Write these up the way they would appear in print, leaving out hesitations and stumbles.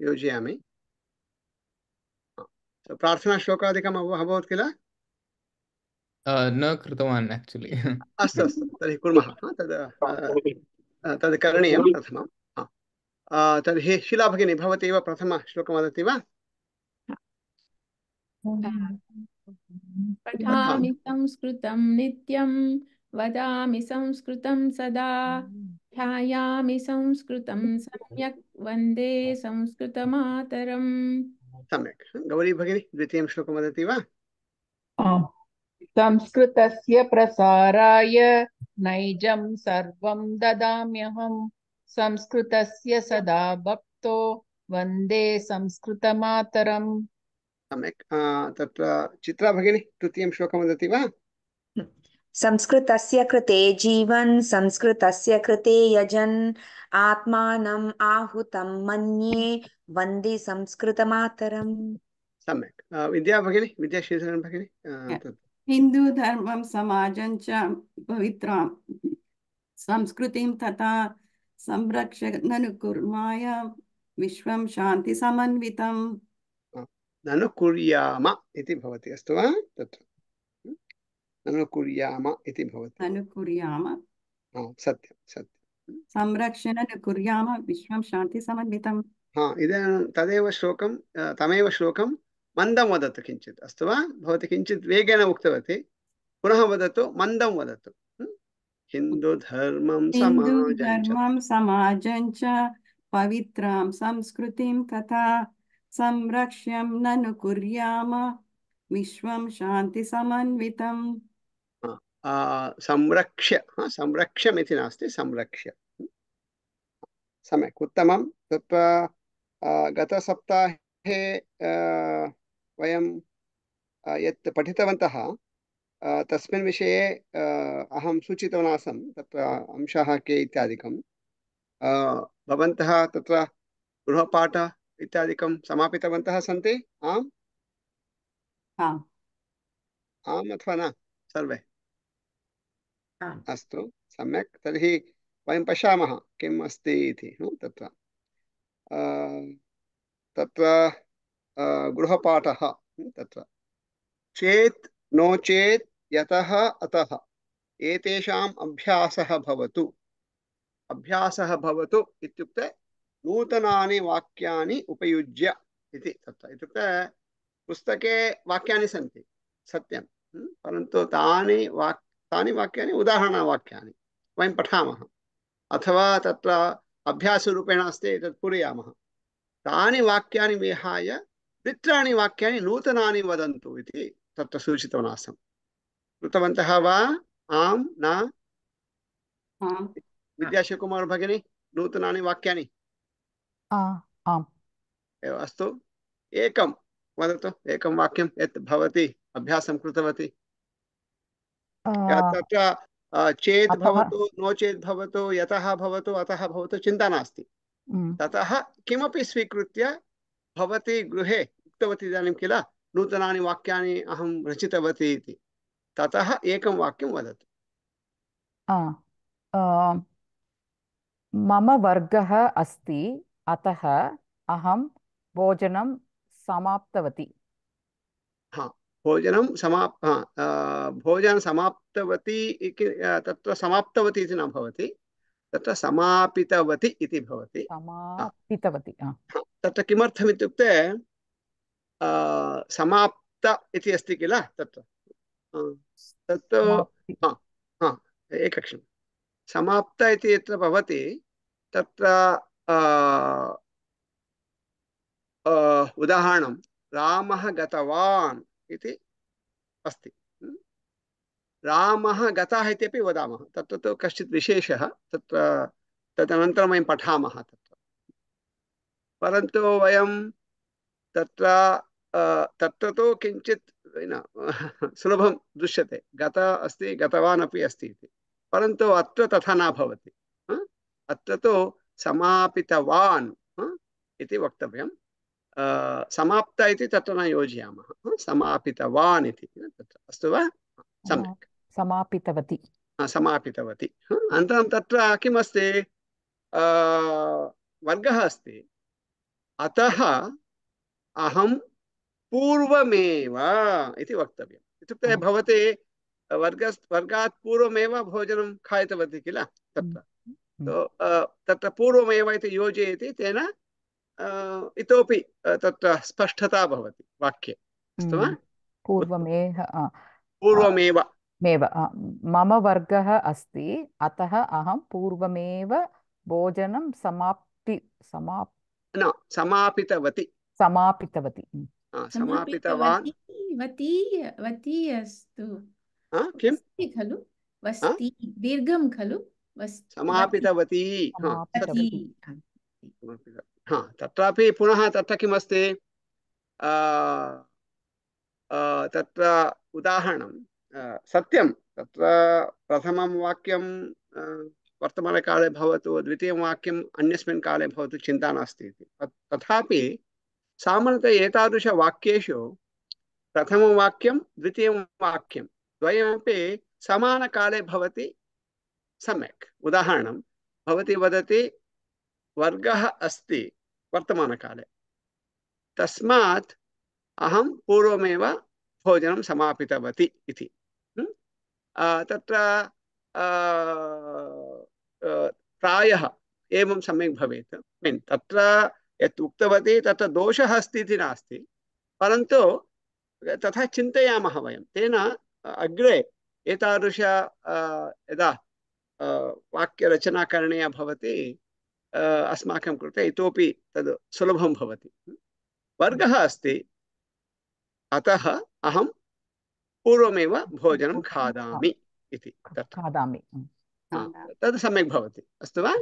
योजयामि। प्रार्थनाश्लोकादिकम् अभवत् किल? न कृतवान् एक्चुअली। अस्तु अस्तु तर्हि कुर्मः। तद् करणीयं प्रथमं। तर्हि शीला भगिनी भवती एव प्रथमश्लोकं वदति वा? पठामि संस्कृतं नित्यं वदामि संस्कृतं सदा ध्यायामि संस्कृतं सम्यक् वन्दे संस्कृतमातरम्। सम्यक्। गौरी भगिनी द्वितीयं श्लोकं वदति वा? संस्कृतस्य प्रसाराय नैजं सर्वं ददाम्यहं संस्कृतस्य सदा भक्तो वन्दे संस्कृतमातरम्। सम्यक्। तत्र चित्रा भगिनी तृतीयं श्लोकं वदति वा? संस्कृतस्य कृते जीवन् संस्कृतस्य कृते यजन् आत्मानम् आहुतं मन्ये वन्दे संस्कृतमातरम्। सम्यक्। विद्या भगिनी, विद्याश्रीधरन् भगिनी हिंदू धर्मं समाजं च पवित्रां संस्कृतिं तथा संरक्षणनुकुर्माय विश्वं शान्ति समन्वितम्। ननु कुर्याम इति भवति, अस्तु वा? तत्र ननु कुर्याम इति भवति। ननु कुर्याम, सत्यं सत्यं। संरक्षणनुकुर्याम विश्वं शान्ति समन्वितम्। इदानीं तदेव श्लोकं, तमेव श्लोकं मन्दं वदतु किञ्चित्, अस्तु वा? भवती किञ्चित् वेगेन उक्तवती, पुनः वदतु, मन्दं वदतु। हिन्दुधर्मं समाजं च पवित्रां संस्कृतिं तथा संरक्ष्यं ननु कुर्याम विश्वं शान्ति समन्वितम्। संरक्ष्य, संरक्ष्यमिति नास्ति, संरक्ष्य। सम्यक्, उत्तमं। तत्र गतसप्ताहे वयं यत् पठितवन्तः तस्मिन् विषये अहं सूचितवान् आसम्, तत्र अंशाः के इत्यादिकं। भवन्तः तत्र गृहपाठ इत्यादिकं समापितवन्तः सन्ति? आम् आम् अथवा न सर्वे? अस्तु, सम्यक्। तर्हि वयं पश्यामः किम् अस्ति इति। तत्र गृहपाठः तत्र चेत् नो चेत् यतः अतः एतेषाम् अभ्यासः भवतु। अभ्यासः भवतु इत्युक्ते नूतनानि वाक्यानि उपयुज्य इति। तत्र इत्युक्ते पुस्तके वाक्यानि सन्ति सत्यं, परन्तु तानि वाक्यानि उदाहरणवाक्यानि वयं पठामः, अथवा तत्र अभ्यासरूपेण अस्ति तत् पूरयामः। तानि वाक्यानि विहाय द्वित्राणि वाक्यानि नूतनानि वदन्तु इति तत्र सूचितवान् आसम्। कृतवन्तः वा? आम् न? विद्याशिवकुमार भगिनी, नूतनानि वाक्यानि? आम्। अस्तु, एकं वदतु, एकं वाक्यं यत् भवती अभ्यासं कृतवती। तत्र चेत् भवतु, नो चेत् भवतु, यतः भवतु, अतः भवतु, चिन्ता नास्ति। ततः किमपि स्वीकृत्य भवती गृहे उक्तवती इदानीं किल, नूतनानि वाक्यानि अहं रचितवती इति। ततः एकं वाक्यं वदतु। मम वर्गः अस्ति, अतः अहं भोजनं समाप्तवती। भोजनं समाप्तवती, तत्र समाप्तवती इति न भवति, तत्र समापितवती इति भवति। समापितवती। तत्र किमर्थम् इत्युक्ते समाप्त इति अस्ति किल, तत्र एकक्षणं, समाप्त इति यत्र भवति तत्र उदाहरणं रामः गतवान् इति अस्ति। रामः गतः इत्यपि वदामः, तत्र तु कश्चित् विशेषः, तत्र तदनन्तरं वयं पठामः तत्र। परन्तु वयं तत्र तु किञ्चित् सुलभं दृश्यते, गत अस्ति, गतवान् अपि अस्ति इति, परन्तु अत्र तथा न भवति। अत्र तु समापितवान् इति वक्तव्यं। समाप्त इति तत्र न योजयामः, समापितवान् इति तत्र। अस्तु वा? सम्यक्, समापितवती। समापितवती। अनन्तरं तत्र किमस्ति, वर्गः अस्ति, अतः अहं पूर्वमेव इति वक्तव्यम्। इत्युक्ते भवती वर्गात् पूर्वमेव भोजनं खादितवती किल तत्र। तत्र पूर्वमेव इति योजयति, तेन इतोपि तत्र स्पष्टता भवति वाक्ये। अस्तु वा? पूर्वमेव पूर्वमेव मम वर्गः अस्ति, अतः अहं पूर्वमेव भोजनं समापितवती। समापितवती। समापितवान् वती अस्तु। किं वस्ति खलु, वस्ति दीर्घं खलु, समापितवती। वती। तत्रापि पुनः तत्र किमस्ति, तत्र उदाहरणं सत्यं, तत्र प्रथमं वाक्यं वर्तमानकाले भवतु, द्वितीयं वाक्यम् अन्यस्मिन् काले भवतु, चिन्ता नास्ति इति। तथापि सामान्यतः एतादृशवाक्येषु प्रथमं वाक्यं द्वितीयं वाक्यं द्वयमपि समानकाले भवति सम्यक्। उदाहरणं भवती वदति वर्गः अस्ति वर्तमानकाले, तस्मात् अहं पूर्वमेव भोजनं समापितवती इति। तत्र प्रायः एवं सम्यक् भवेत्। तत्र यत् उक्तवती तत्र दोषः अस्ति इति नास्ति, परन्तु तथा चिन्तयामः वयं, तेन अग्रे एतादृश यदा वाक्यरचना करणीया भवति, अस्माकं कृते इतोपि तद् सुलभं भवति। वर्गः अस्ति, अतः अहं पूर्वमेव भोजनं खादामि इति खादामि। तद् सम्यक् भवति। अस्तु वा?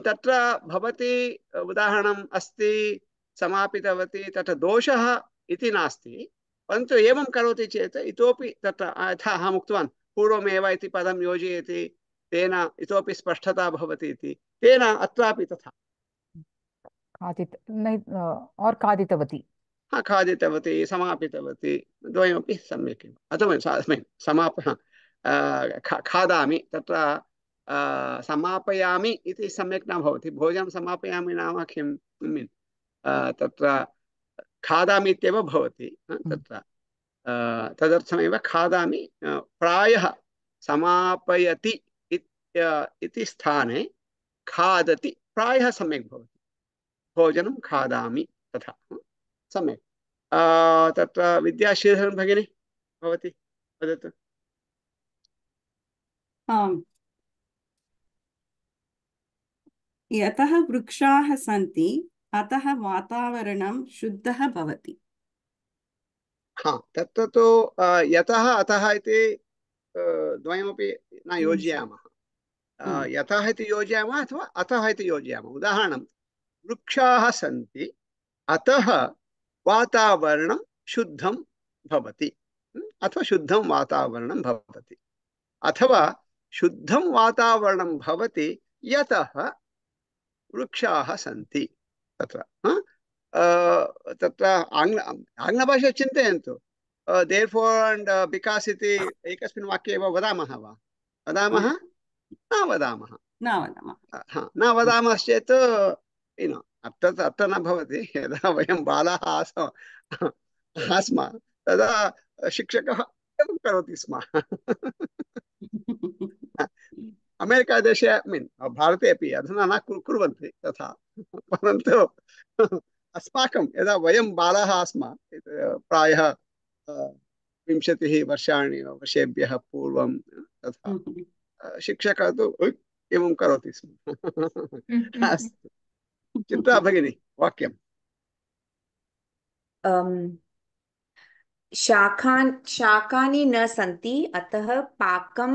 तत्र भवती उदाहरणम् अस्ति समापितवती, तत्र दोषः इति नास्ति, परन्तु एवं करोति चेत् इतोपि तत्र यथा अहम् उक्तवान् पूर्वमेव इति पदं योजयति, तेन इतोपि स्पष्टता भवति इति, तेन अत्रापि तथा खादितवती, खादितवती समापितवती द्वयमपि सम्यक् एव। अथवा खादामि, तत्र समापयामि इति सम्यक् न भवति। भोजनं समापयामि नाम किं, तत्र खादामि इत्येव भवति। तत्र तदर्थमेव खादामि, प्रायः समापयति इति स्थाने खादति प्रायः सम्यक् भवति। भोजनं खादामि तथा सम्यक्। तत्र विद्याश्रीधरन् भगिनी भवती वदतु। यतः वृक्षाः सन्ति अतः वातावरणं शुद्धः भवति। तत्र तु यतः अतः इति द्वयमपि न योजयामः। यतः इति योजयामः अथवा अतः इति योजयामः। उदाहरणं वृक्षाः सन्ति अतः वातावरणं शुद्धं भवति, अथवा शुद्धं वातावरणं भवति, अथवा शुद्धं वातावरणं भवति यतः वृक्षाः सन्ति। तत्र तत्र आङ्ग्लभाषा चिन्तयन्तु, therefore and because इति एकस्मिन् वाक्ये एव वदामः वा? वदामः? न वदामः। न वदामश्चेत् अत्र न भवति। यदा वयं बालाः आस्म तदा शिक्षकः एवं करोति स्म। अमेरिकादेशे भारते अपि अधुना न कुर्वन्ति तथा, परन्तु अस्माकं यदा वयं बालाः आस्म प्रायः 20 वर्षेभ्यः पूर्वं तथा शिक्षकः तु एवं करोति स्म। अस्तु, चित्रा भगिनी वाक्यं। शाकानि न सन्ति अतः पाकं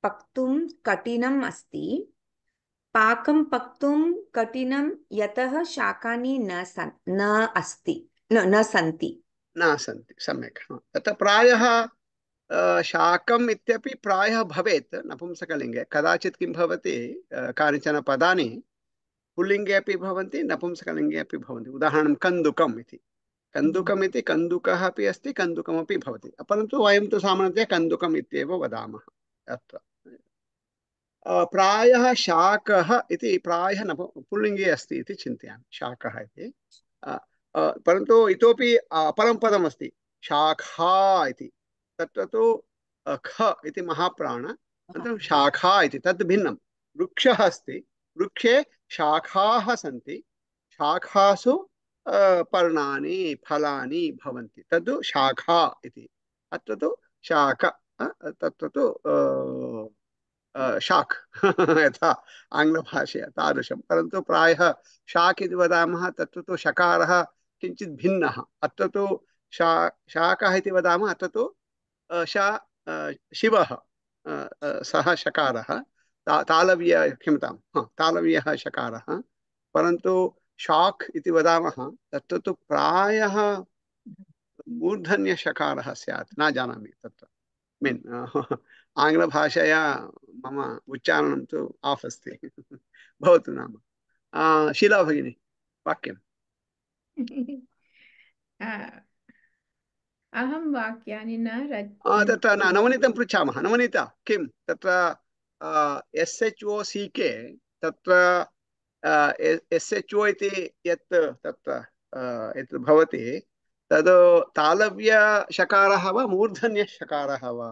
पक्तुं कठिनम् अस्ति। पाकं पक्तुं कठिनं यतः शाकानि न सन्ति। सम्यक्। तत्र प्रायः शाकम् इत्यपि प्रायः भवेत् नपुंसकलिङ्गे। कदाचित् किं भवति, कानिचन पदानि पुल्लिङ्गे अपि भवन्ति, नपुंसकलिङ्गे अपि भवन्ति। उदाहरणं कन्दुकम् इति। कन्दुकम् इति कन्दुकः अपि अस्ति, कन्दुकमपि भवति, परन्तु वयं तु सामान्यतया कन्दुकम् इत्येव वदामः अत्र। प्रायः शाकः इति प्रायः न पुल्लिङ्गे अस्ति इति चिन्तयामि शाकः इति परन्तु इतोपि अपरं पदमस्ति शाखा इति तत्र तु ख इति महाप्राण अनन्तरं शाखा इति तद् भिन्नं वृक्षः अस्ति वृक्षे शाखाः सन्ति शाखासु पर्णानि फलानि भवन्ति तद् शाखा इति अत्र तु शाक तत्र तु शाक् यथा आङ्ग्लभाषया तादृशं परन्तु प्रायः शाक् इति वदामः तत्र तु शकारः किञ्चित् भिन्नः अत्र तु शाकः इति वदामः अत्र तु शिवः सः शकारः तालव्य क्षम्यतां तालव्यः शकारः परन्तु शाक् इति वदामः तत्र तु प्रायः मूर्धन्यशकारः स्यात् न जानामि तत्र मीन् आङ्ग्लभाषया मम उच्चारणं तु आफ् अस्ति भवतु नाम शीला भगिनी वाक्यं अहं वाक्यानि न तत्र नवनीतं पृच्छामः नवनीता किं तत्र SHOCK तत्र SHO इति यत् तत्र यत् भवति तद् तालव्यशकारः वा मूर्धन्यशकारः वा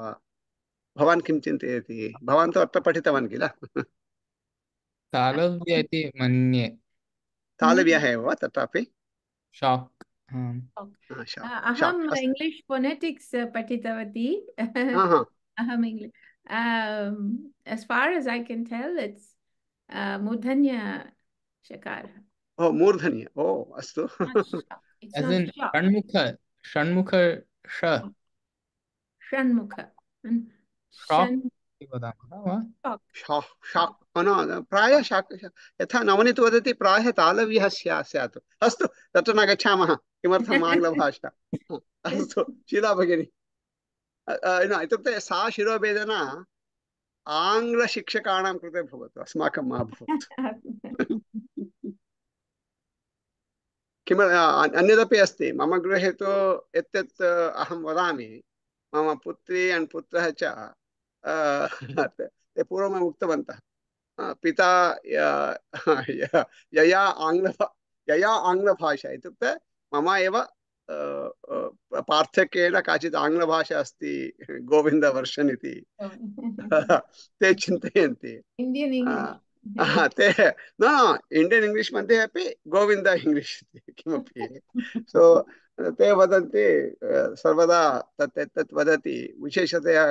भवान् किं चिन्तयति भवान् तु अत्र पठितवान् किल तालव्य इति मन्ये तालव्यः एव वा तत्रापि शाक् अहम् इंग्लिश फोनेटिक्स पठितवती अहम् English as far as I can tell it's मूर्धन्य शकारः ओ मूर्धन्य ओ अस्तु as in षण्मुख प्रायः यथा नवनीत वदति प्रायः तालव्यः स्यात् अस्तु तत्र न गच्छामः किमर्थम् आङ्ग्लभाषा अस्तु शीला भगिनी इत्युक्ते सा शिरोवेदना आङ्ग्लशिक्षकाणां कृते भवतु अस्माकं मा भवतु किम अन्यदपि अस्ति मम गृहे तु यत् अहं वदामि मम पुत्री and पुत्रः च ते पूर्वमेव उक्तवन्तः पिता यया आङ्ग्लभाषा इत्युक्ते मम एव पार्थक्येन काचित् आङ्ग्लभाषा अस्ति गोविन्दवर्षन् इति ते चिन्तयन्ति ते न इण्डियन् इंग्लिश् मध्ये अपि गोविन्द इंग्लिश् इति किमपि सो ते वदन्ति सर्वदा तत् वदति विशेषतया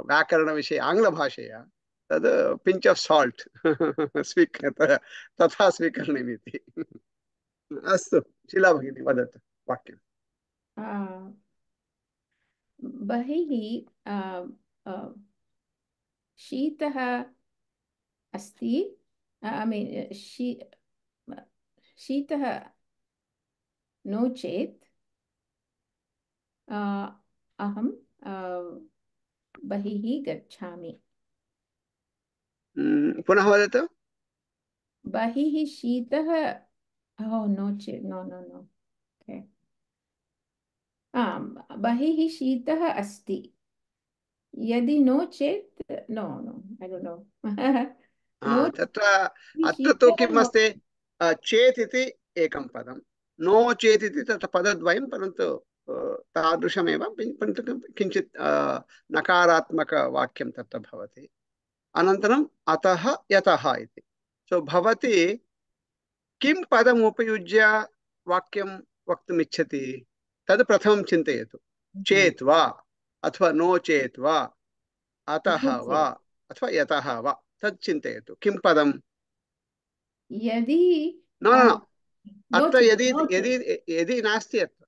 व्याकरणविषये आङ्ग्लभाषया तद् पिञ्च् आफ् साल्ट् तथा स्वीकरणीयमिति अस्तु शीला भगिनी वदतु वाक्यं बहिः शीतः अस्ति शीतः नो चेत् अहं बहिः गच्छामि पुनः वदतु बहिः शीतः नो चेत् नो बहिः शीतः अस्ति यदि नो चेत् नो I don't know तत्र अत्र तु किम् अस्ति चेत् इति एकं पदं नो चेत् इति तत्र पदद्वयं परन्तु तादृशमेव परन्तु किञ्चित् नकारात्मकवाक्यं तत्र भवति अनन्तरम् अतः यतः इति सो भवती किं पदम् उपयुज्य वाक्यं वक्तुम् इच्छति तद् प्रथमं चिन्तयतु चेत् वा अथवा नो चेत् वा अतः वा अथवा यतः वा तत् चिन्तयतु किं पदं यदि न अत्र यदि नास्ति अत्र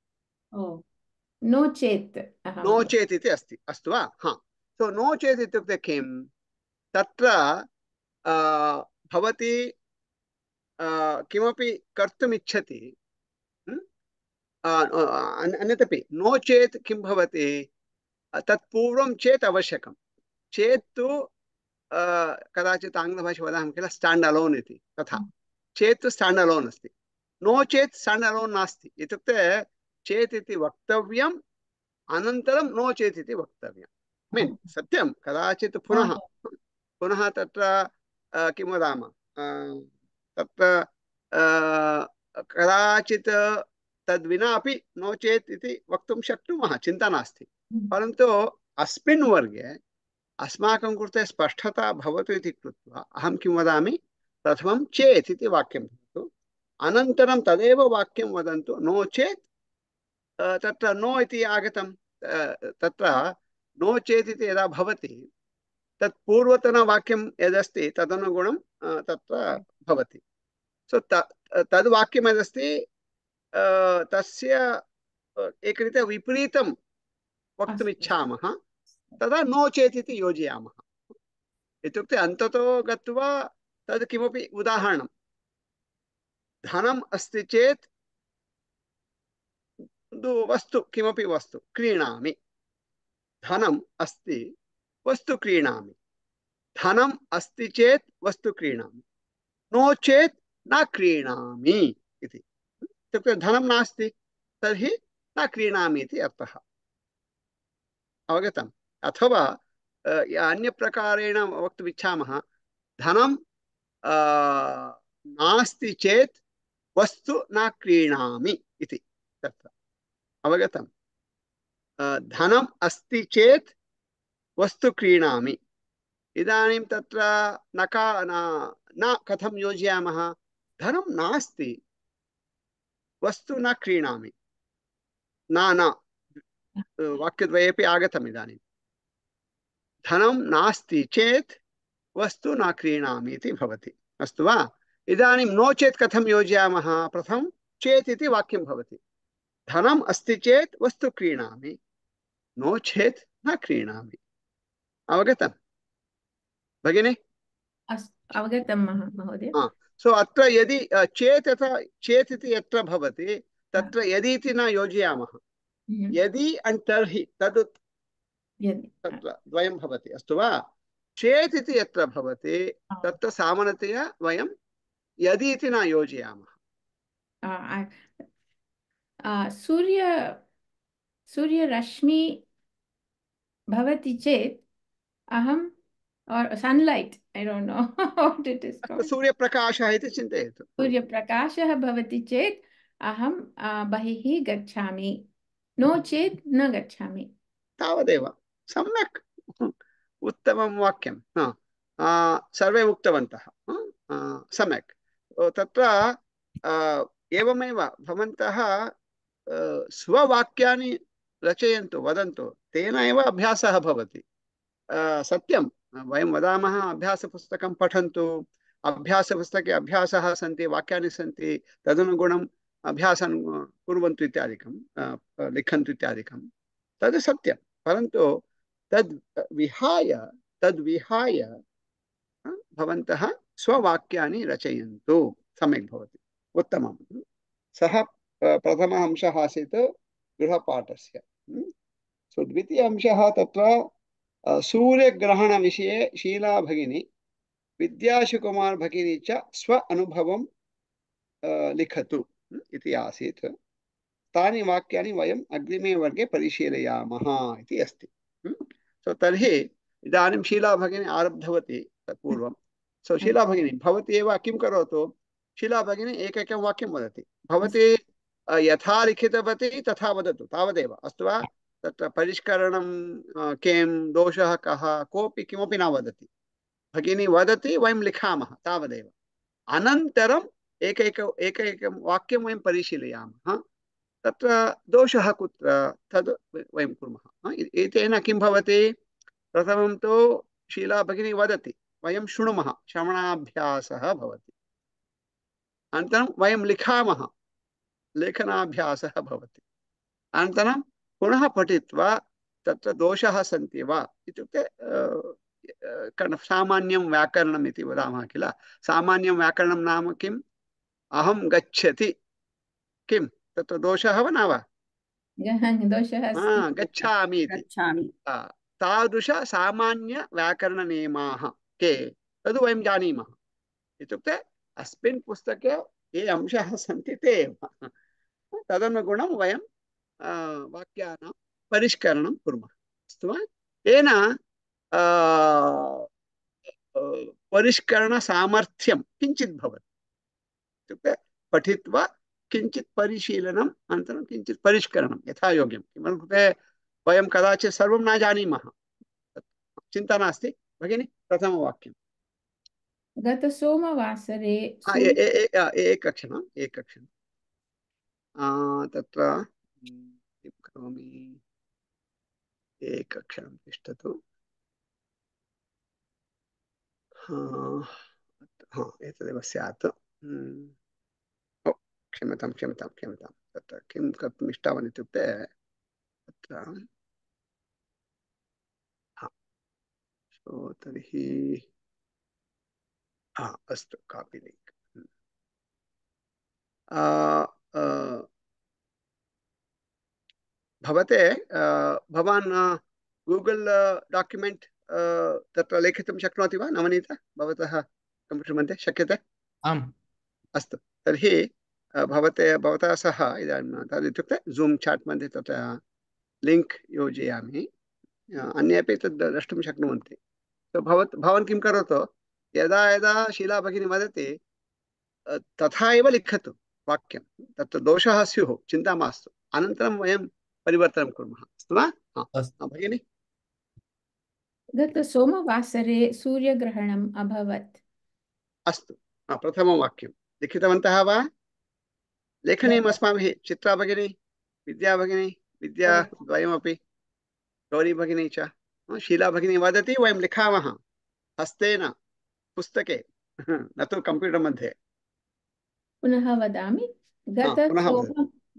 नो चेत् इति अस्ति अस्तु वा सो नो चेत् इत्युक्ते किं तत्र भवती किमपि कर्तुम् इच्छति अन्यदपि नो चेत् किं भवति तत्पूर्वं चेत् आवश्यकं चेत् तु कदाचित् आङ्ग्लभाषा वदामः किल स्टाण्ड् अलोन् इति तथा चेत् तु स्टाण्ड् अलोन् अस्ति नो चेत् स्टाण्ड् अलोन् नास्ति इत्युक्ते चेत् इति वक्तव्यम् अनन्तरं नो चेत् इति वक्तव्यं मीन् सत्यं कदाचित् पुनः पुनः तत्र किं वदामः तत्र कदाचित् तद्विना अपि नो चेत् इति वक्तुं शक्नुमः, चिन्ता नास्ति। परन्तु अस्मिन् वर्गे अस्माकं कृते स्पष्टता भवतु इति कृत्वा अहं किं वदामि, प्रथमं चेत् इति वाक्यं भवतु, अनन्तरं तदेव वाक्यं वदन्तु नो चेत् तत्र नो इति आगतं, तत्र नो चेत् इति यदा भवति तत् पूर्वतनवाक्यं यदस्ति तदनुगुणं तत्र भवति। सो तद् वाक्यं यदस्ति तस्य एकरीत्या विपरीतं वक्तुमिच्छामः, तदा नो चेत् इति योजयामः। इत्युक्ते अन्ततो गत्वा तद् किमपि उदाहरणं, धनम् अस्ति चेत् वस्तु किमपि वस्तु क्रीणामि, धनम् अस्ति वस्तु क्रीणामि, धनम् अस्ति चेत् वस्तु क्रीणामि, नो चेत् न क्रीणामि इति। इत्युक्ते धनं नास्ति तर्हि न क्रीणामि इति अर्थः। अवगतम्? अथवा अन्यप्रकारेण वक्तुमिच्छामः, धनं नास्ति चेत् वस्तु न क्रीणामि इति तत्र। अवगतम्? धनम् अस्ति चेत् वस्तु क्रीणामि। इदानीं तत्र न कथं योजयामः, धनं नास्ति वस्तु न क्रीणामि, न वाक्यद्वयेपि आगतम्। इदानीं धनं नास्ति चेत् वस्तु न क्रीणामि इति भवति, अस्तु वा? इदानीं नो चेत् कथं योजयामः, प्रथमं चेत् इति वाक्यं भवति, धनम् अस्ति चेत् वस्तु क्रीणामि, नो चेत् न क्रीणामि। अवगतम् भगिनी? अवगतं महोदय। सो अत्र यदि चेत् यथा चेत् इति यत्र भवति तत्र यदि इति न योजयामः, यदि अण् तर्हि तद् तत्र द्वयं भवति, अस्तु वा? चेत् इति यत्र भवति तत्र सामान्यतया वयं यदि इति न योजयामः। सूर्यरश्मि भवति चेत् अहं or sunlight, I don't know what it is called. सूर्यप्रकाशः इति चिन्तयतु। सूर्यप्रकाशः भवति चेत् अहं बहिः गच्छामि, नो चेत् न गच्छामि। तावदेव, सम्यक्, उत्तमं वाक्यं। सर्वे उक्तवन्तः, सम्यक्। तत्र एवमेव भवन्तः स्ववाक्यानि रचयन्तु, वदन्तु, तेन एव अभ्यासः भवति। सत्यं वयं वदामः अभ्यासपुस्तकं पठन्तु, अभ्यासपुस्तके अभ्यासः सन्ति, वाक्यानि सन्ति, तदनुगुणम् अभ्यासं कुर्वन्तु इत्यादिकं, लिखन्तु इत्यादिकं, तद् सत्यं। परन्तु तद्विहाय भवन्तः स्ववाक्यानि रचयन्तु, सम्यक् भवति, उत्तमं। सः प्रथमः अंशः आसीत् गृहपाठस्य। सो द्वितीय अंशः तत्र सूर्यग्रहणविषये शीला भगिनी, विद्याशुकुमार भगिनी च स्व अनुभवं लिखतु इति आसीत्। तानि वाक्यानि वयम् अग्रिमे वर्गे परिशीलयामः इति अस्ति। सो तर्हि इदानीं शीला भगिनी आरब्धवती पूर्वं। सो शीला भगिनी, भवती एव किं करोतु, शीला भगिनी एकैकं वाक्यं वदति, भवती यथा लिखितवती तथा वदतु, तावदेव, अस्तु वा? तत्र परिष्करणं किं, दोषः कः, कोऽपि किमपि न वदति, भगिनी वदति, वयं लिखामः, तावदेव। अनन्तरम् एकैकं वाक्यं वयं परिशीलयामः, तत्र दोषः कुत्र तद् वयं कुर्मः। एतेन किं भवति, प्रथमं तु शीला भगिनी वदति, वयं शृणुमः, श्रवणाभ्यासः भवति। अनन्तरं वयं लिखामः, लेखनाभ्यासः भवति। अनन्तरं पुनः पठित्वा तत्र दोषाः सन्ति वा इत्युक्ते सामान्यं व्याकरणम् इति वदामः किल। सामान्यं व्याकरणं नाम किम्, अहं गच्छति, किं तत्र दोषः वा न वा? गच्छामि इति। तादृश सामान्य व्याकरणनियमाः के, तद् वयं जानीमः। इत्युक्ते अस्मिन् पुस्तके ये अंशाः सन्ति ते एव, तदनुगुणं वयं वाक्यानां परिष्करणं कुर्मः, अस्तु वा? येन परिष्करणसामर्थ्यं किञ्चित् भवति इत्युक्ते पठित्वा किञ्चित् परिशीलनम् अनन्तरं किञ्चित् परिष्करणं यथा योग्यं किमर्थं वयं कदाचित् सर्वं न जानीमः चिन्ता नास्ति भगिनि प्रथमवाक्यं गतसोमवासरे एकक्षणम् तत्र किं करोमि एकक्षणं तिष्ठतु एतदेव स्यात् क्षम्यतां तत्र किं कर्तुम् इष्टवान् इत्युक्ते तत्र तर्हि अस्तु कापि लिङ्क् भवते भवान् गूगल् डाक्युमेण्ट् तत्र लेखितुं शक्नोति वा नवनीत भवतः कम्प्यूटर् मध्ये शक्यते आम् अस्तु तर्हि भवतः सह इदानीं तदित्युक्ते जूम् चाट् मध्ये तत्र लिङ्क् योजयामि अन्येपि तद् द्रष्टुं शक्नुवन्ति भवान् किं करोतु यदा यदा शीला भगिनी वदति तथा एव लिखतु वाक्यं तत्र दोषः स्युः चिन्ता मास्तु अनन्तरं वयं परिवर्तनं कुर्मः अस्तु वा भगिनि गतसोमवासरे सूर्यग्रहणम् अभवत् अस्तु प्रथमं वाक्यं लिखितवन्तः वा लेखनीयम् अस्माभिः चित्रा भगिनी विद्या भगिनी विद्या द्वयमपि गौरी भगिनी च शीला भगिनी वदति वयं लिखामः हस्तेन पुस्तके न तु कम्प्यूटर् मध्ये पुनः वदामि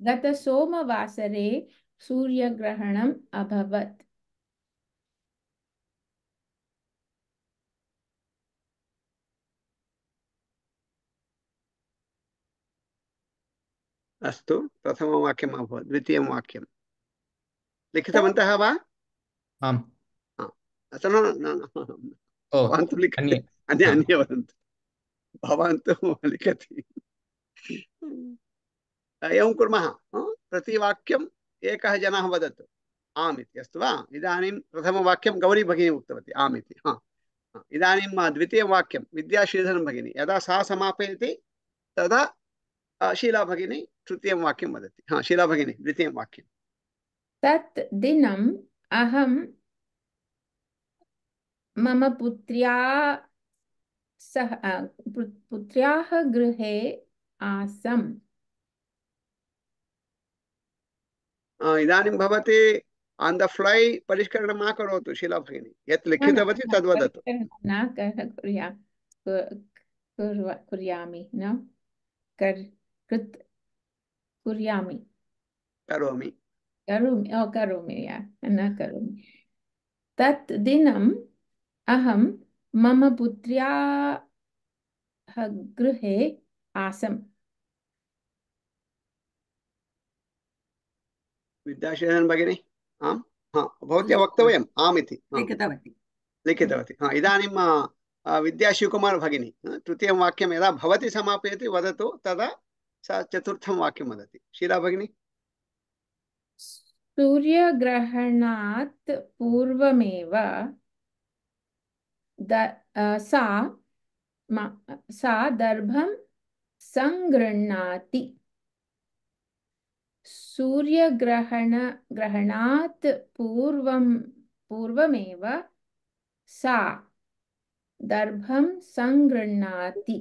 गतसोमवासरे सूर्यग्रहणम् अभवत् अस्तु प्रथमं वाक्यम् अभवत् द्वितीयं वाक्यं लिखितवन्तः वा आम् भवान् तु लिखति अन्ये वदन्तु भवान् तु लिखति एवं कुर्मः प्रतिवाक्यम् एकः जनः वदतु आम् इति अस्तु वा इदानीं प्रथमवाक्यं गौरी भगिनी उक्तवती आम् इति इदानीं द्वितीयं वाक्यं विद्या श्रीधरन् भगिनी यदा सा समापयति तदा शीला भगिनी तृतीयं वाक्यं वदति शीला भगिनी द्वितीयं वाक्यं तत् दिनम् अहं मम पुत्र्याः गृहे आसम् इदानीं भवती आन् द फ्लै परिष्करणं मा करोतु शीला भगिनी यत् लिखितवती तद् वदतु कुर्यामि न करोमि तत् दिनम् अहं मम पुत्र्याः गृहे आसम् विद्याश्रीधरन् भगिनी आम् भवत्या वक्तव्यम् आम् इति लिखितवती इदानीं विद्याशिवकुमार भगिनी तृतीयं वाक्यं यदा भवती समापयति वदतु तदा सा चतुर्थं वाक्यं वदति शीला भगिनी सूर्यग्रहणात् पूर्वमेव सा दर्भं सङ्गृह्णाति सूर्यग्रहणात् पूर्वमेव सा दर्भं सङ्गृह्णाति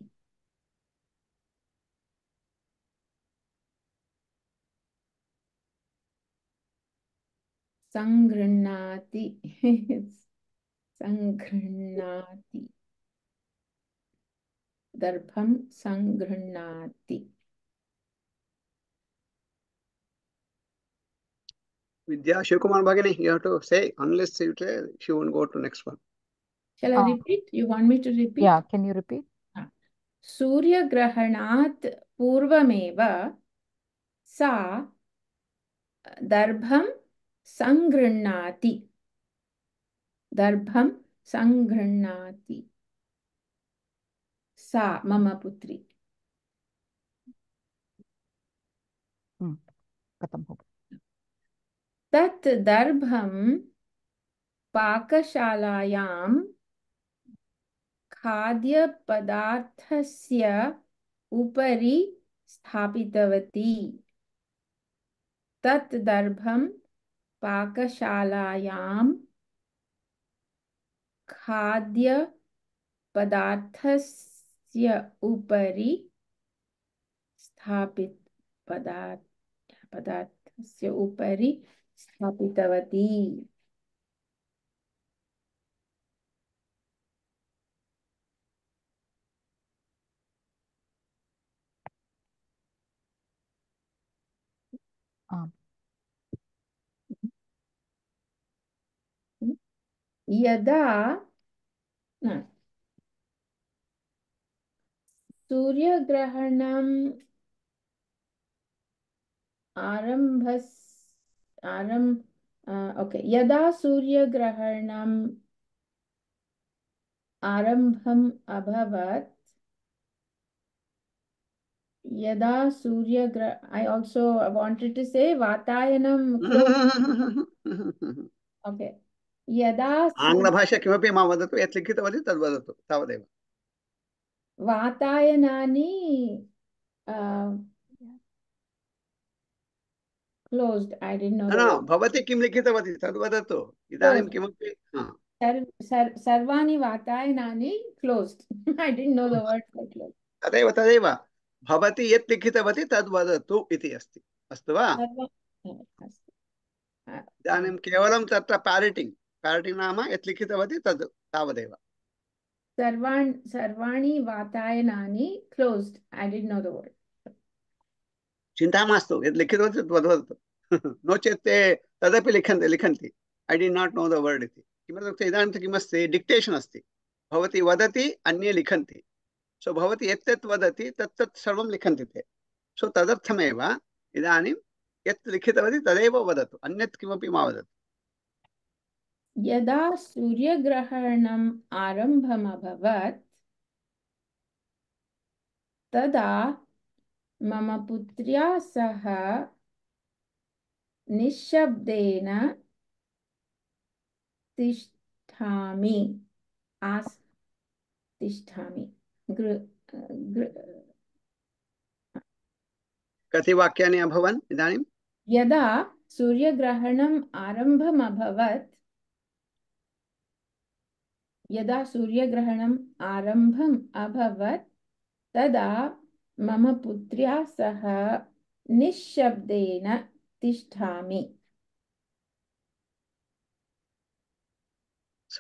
दर्भं सङ्गृह्णाति Vidya Shivkumar Bhagini, you have to say, unless you say, she won't go to next one. Shall I repeat? You want me to repeat? Yeah, can you repeat? सूर्यग्रहणात् पूर्वमेव सा दर्भं सङ्गृह्णाति सा मम पुत्री कथं भवति तत् दर्भं पाकशालायां खाद्यपदार्थस्य उपरि स्थापितवती। तत् दर्भं पाकशालायां खाद्यपदार्थस्य उपरि पदार्थस्य उपरि स्थापितवती। आम् यदा न, सूर्यग्रहणम् यदा सूर्यग्रहणम् आरम्भम् अभवत्, यदा I also wanted to say वातायनं okay. यदा आङ्ग्लभाषा किमपि मा वदतु, यत् लिखितवती तद् वदतु, तावदेव। वातायनानि closed. I didn't know न the न, word. भवती किं लिखितवती तद् वदतु इदानीं किमपि। सर्वाणि वातायनानि closed. I didn't know the word for closed. तदेव तदेव, भवती यत् लिखितवती तद् वदतु इति अस्ति, अस्तु वा? इदानीं केवलं तत्र प्यारिटिङ्ग् नाम यत् लिखितवती तद् तावदेव। सर्वाणि वातायनानि closed. I didn't know the word. चिन्ता मास्तु, यत् लिखितवती तद् वदतु। नो चेत् ते तदपि लिखन्ति I did not know the word इति। किमर्थम् इदानीं तु किमस्ति, डिक्टेशन् अस्ति, भवती वदति अन्ये लिखन्ति। सो भवती यत् यत् वदति तत् सर्वं लिखन्ति ते। सो तदर्थमेव इदानीं यत् लिखितवती तदेव वदतु, अन्यत् किमपि मा वदतु। यदा सूर्यग्रहणम् आरम्भमभवत् तदा मम पुत्र्या सह निःशब्देन तिष्ठामि। कति वाक्यानि अभवन् इदानीं? यदा सूर्यग्रहणम् आरम्भमभवत्, यदा सूर्यग्रहणम् आरम्भम् अभवत् तदा मम पुत्र्या सह निःशब्देन तिष्ठामि।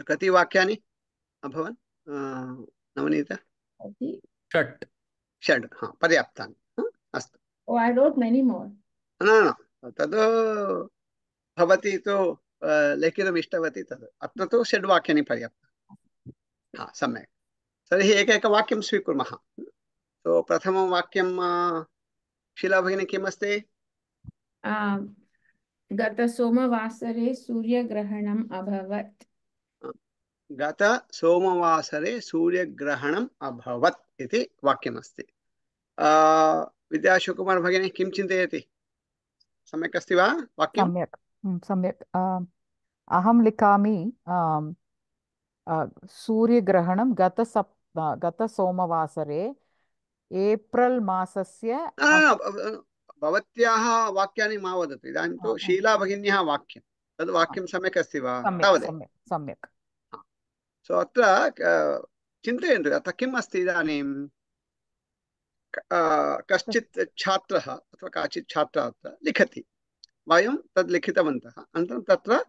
कति वाक्यानि अभवन् नवनीत? षड्। हाँ, पर्याप्तानि। अस्तु। Oh, I wrote many more. न तद् भवती तु लिखितुम् इष्टवती, तद् अत्र तु षड् वाक्यानि पर्याप्तानि। हाँ, सम्यक्। तर्हि एकैकवाक्यं स्वीकुर्मः। तो प्रथमं वाक्यं शीला भगिनी किम् अस्ति? गतसोमवासरे सूर्यग्रहणम् अभवत्। गतसोमवासरे सूर्यग्रहणम् अभवत् इति वाक्यमस्ति। विद्याशुकुमार भगिनी किं चिन्तयति? सम्यक् अस्ति वा वाक्यं? सम्यक्। अहं लिखामि सूर्यग्रहणं गतसोमवासरे एप्रिल् मासस्य। भवत्याः वाक्यानि मा वदतु, इदानीं तु शीला भगिन्याः वाक्यं, तद् वाक्यं सम्यक् अस्ति वा? सम्यक्। सो अत्र चिन्तयन्तु, अत्र किम् अस्ति इदानीं? कश्चित् छात्रः अथवा काचित् छात्रा अत्र लिखति, वयं तद् लिखितवन्तः, अनन्तरं तत्र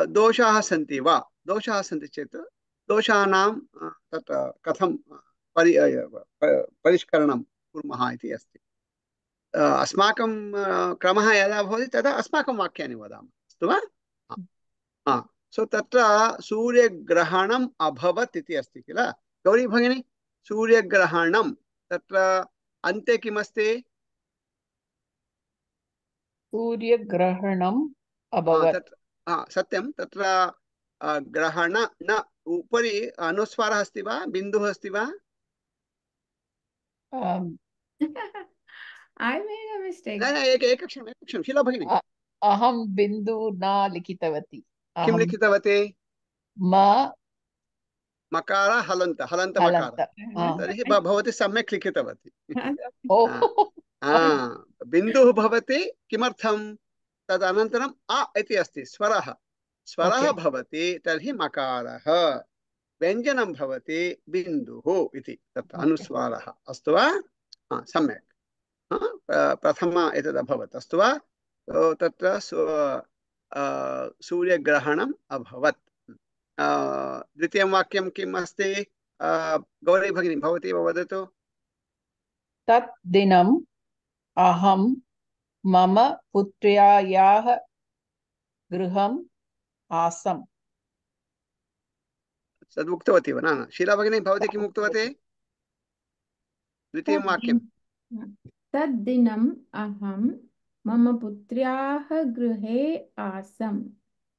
दोषाः सन्ति वा? दोषाः सन्ति चेत् दोषाणां तत्र कथं परिष्करणं कुर्मः इति अस्ति। अस्माकं क्रमः यदा भवति तदा अस्माकं वाक्यानि वदामः, अस्तु वा? सो तत्र सूर्यग्रहणम् अभवत् इति अस्ति किल गौरी भगिनी? सूर्यग्रहणं तत्र अन्ते किमस्ति? सूर्यग्रहणम् अभवत्। सत्यं, तत्र ग्रहण न उपरि अनुस्वारः अस्ति वा, बिन्दुः अस्ति वा? I made a mistake. एकक्षणं Sheila भगिनी, अहं बिन्दु न लिखितवती। किं लिखितवती? मकार हलन्त हलन्त मकार हलन्त तर्हि भवती सम्यक् लिखितवती ओ बिन्दुः भवति किमर्थं तदनन्तरम् अ इति अस्ति स्वरः स्वरः भवति तर्हि मकारः व्यञ्जनं भवति बिन्दुः इति तत्र अनुस्वारः अस्तु वा सम्यक् प्रथम एतद् अभवत् अस्तु वा तत्र सूर्यग्रहणम् अभवत् द्वितीयं वाक्यं किम् अस्ति गौरी भगिनी भवती वदतु तत् दिनम् अहं मम पुत्र्यायाः गृहम् आसम् तद् उक्तवती वा न शीला भगिनी भवती किम् उक्तवती द्वितीयं वाक्यं तद्दिनम् अहं मम पुत्र्याः गृहे आसम्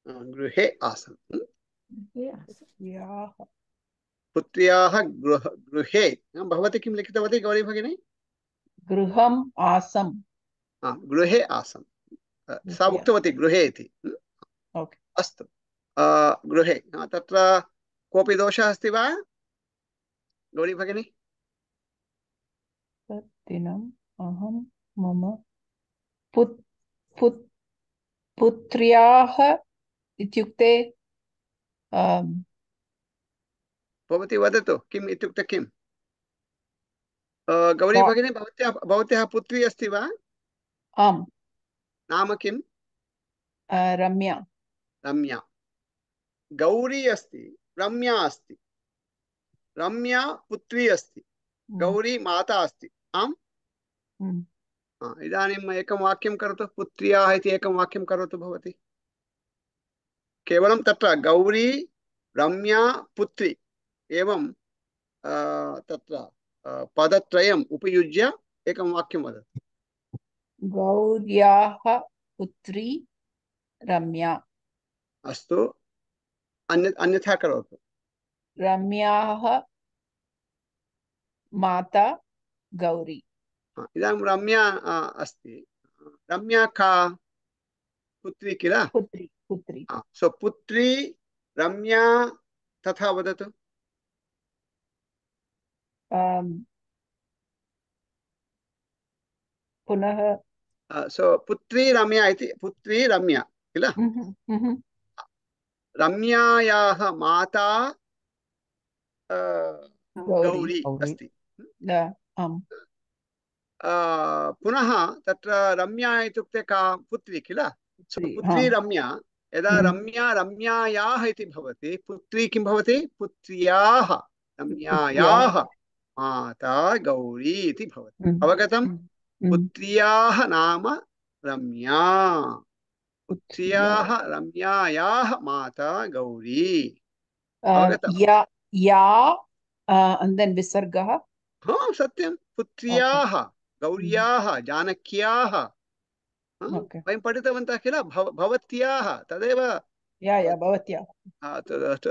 गृहे आसम् गृहे आसम् पुत्र्याः गृहे भवती किं लिखितवती गौरी भगिनी गृहम् आसम् गृहे आसम् सा उक्तवती गृहे इति अस्तु गृहे तत्र कोऽपि दोषः अस्ति वा गौरी भगिनी तद्दिनम् अहं मम पुत्र्याः इत्युक्ते भवती वदतु किम् इत्युक्ते किम् गौरी भगिनी भवत्याः पुत्री अस्ति वा आम् नाम किम् रम्या रम्या गौरी अस्ति रम्या अस्ति रम्या पुत्री अस्ति गौरी माता अस्ति आम् इदानीम् एकं वाक्यं करोतु पुत्र्याः इति एकं वाक्यं करोतु भवती केवलं तत्र गौरी रम्या पुत्री एवं तत्र पदत्रयम् उपयुज्य एकं वाक्यं वदतु गौर्याः पुत्री रम्या अस्तु अन्यथा करोतु रम्याः माता गौरी इदानीं रम्या अस्ति रम्या का पुत्री किल पुत्री पुत्री सो पुत्री रम्या तथा वदतु पुनः सो पुत्री रम्या इति पुत्री रम्या किल रम्यायाः माता गौरी अस्ति पुनः तत्र रम्या इत्युक्ते का पुत्री किल पुत्री रम्या यदा रम्या रम्यायाः इति भवति पुत्री किं भवति पुत्र्याः रम्यायाः माता गौरी इति भवति अवगतं पुत्र्याः नाम रम्या पुत्र्याः रम्यायाः माता गौरी and then विसर्गः हाँ सत्यं पुत्र्याः गौर्याः जानक्याः वयं पठितवन्तः किल भवत्याः तदेव भवत्याः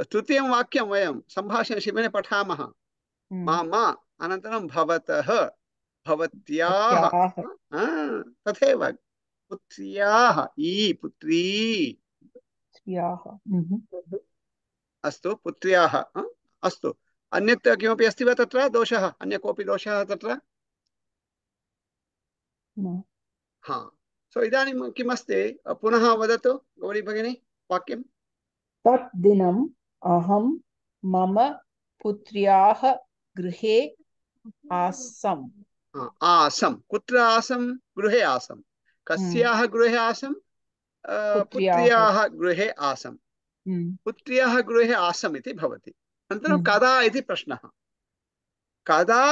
तृतीयं वाक्यं वयं सम्भाषणशिबिरे पठामः मम अनन्तरं भवतः भवत्याः तथैव पुत्र्याः पुत्री अस्तु पुत्र्याः अस्तु अन्यत् किमपि अस्ति वा तत्र दोषः अन्य कोऽपि दोषः तत्र हा सो इदानीं किमस्ति पुनः वदतु गौरी भगिनी वाक्यं तत् दिनम् अहं मम पुत्र्याः गृहे आसम् आसम् कुत्र आसम् गृहे आसम् कस्याः गृहे आसम् पुत्र्याः गृहे आसम् पुत्र्याः गृहे आसम् इति भवति अनन्तरं कदा इति प्रश्नः कदा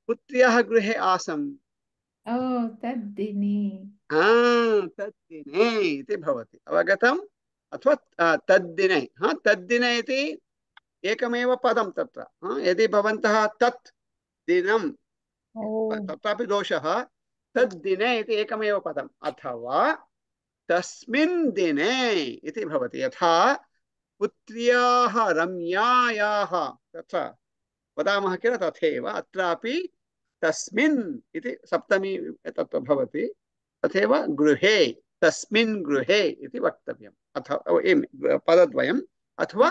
पुत्र्याः गृहे आसम् तद्दिने तद्दिने इति भवति अवगतम् अथवा तद्दिने तद्दिने इति एकमेव पदं तत्र यदि भवन्तः तत् दिनं तत्रापि दोषः तद्दिने इति एकमेव पदम् अथवा तस्मिन् दिने इति भवति यथा पुत्र्याः रम्यायाः तत्र वदामः किल तथैव अत्रापि तस्मिन् इति सप्तमी तत्र भवति तथैव गृहे तस्मिन् गृहे इति वक्तव्यम् अथवा पदद्वयम् अथवा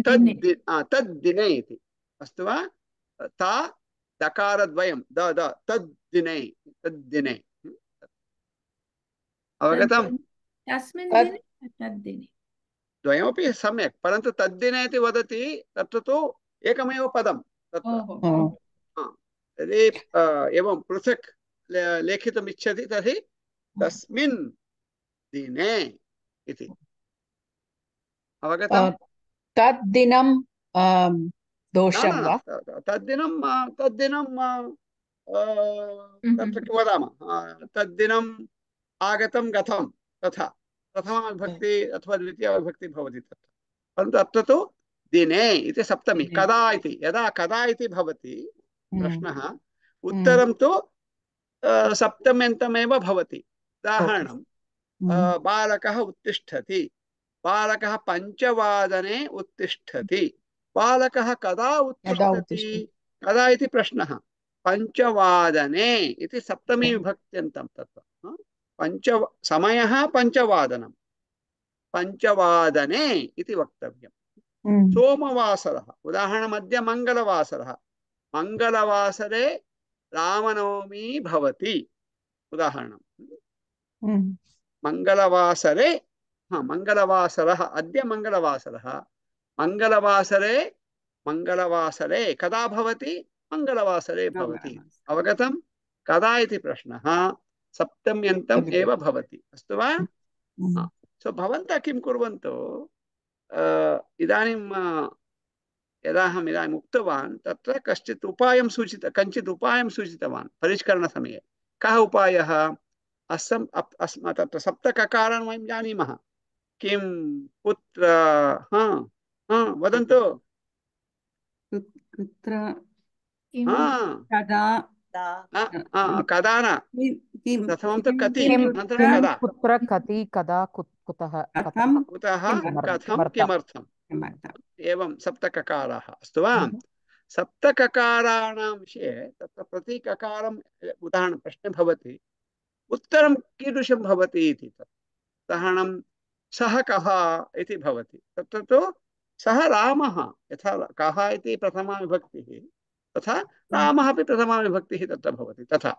तद्दिने इति अस्तु वा ता दकारद्वयं द द तद्दिने तद्दिने अवगतम् तस्मिन् तद् दिने तद्दिने द्वयमपि सम्यक् परन्तु तद्दिने इति वदति तत्र तु एकमेव पदं तत्र ओहो यदि एवं पृथक् लेखितुम् इच्छति तर्हि तस्मिन् दिने इति अवगतम् तद्दिनं न दोषं न वा तद्दिनं तद्दिनं तत्र किं वदामः तद्दिनम् आगतं गतं तथा प्रथमाविभक्ति अथवा द्वितीयाविभक्ति भवति तत्र परन्तु अत्र तु दिने इति सप्तमी कदा इति यदा कदा इति भवति प्रश्नः उत्तरं तु सप्तम्यन्तमेव भवति उदाहरणं बालकः उत्तिष्ठति बालकः 5 वादने उत्तिष्ठति बालकः कदा उत्तिष्ठति कदा इति प्रश्नः 5 वादने इति सप्तमी विभक्त्यन्तं तत्र समयः 5 वादनं 5 वादने इति वक्तव्यं सोमवासरः उदाहरणमद्य मङ्गलवासरः मङ्गलवासरे रामनवमी भवति उदाहरणं मङ्गलवासरे मङ्गलवासरः अद्य मङ्गलवासरः मङ्गलवासरे कदा भवति मङ्गलवासरे भवति अवगतं कदा इति प्रश्नः सप्तम्यन्तम् एव भवति अस्तु वा सो भवन्तः किं कुर्वन्तु इदानीं यदा अहम् इदानीम् उक्तवान् तत्र कञ्चित् उपायं सूचितवान् परिष्करणसमये कः उपायः तत्र सप्तककारान् वयं जानीमः किं कुत्र वदन्तु कुत्र कदा कदा न प्रथमं तु कति अनन्तरं कदा कुत्र कति कदा कुतः कथं कुतः कथं किमर्थम् एवं सप्तककाराः अस्तु वा सप्तककाराणां विषये तत्र प्रतिककारम् उदाहरणं प्रश्ने भवति उत्तरं कीदृशं भवति इति उदाहरणं सः कः इति भवति तत्र तु सः रामः यथा कः इति प्रथमा विभक्तिः तथा रामः अपि प्रथमा विभक्तिः तत्र भवति तथा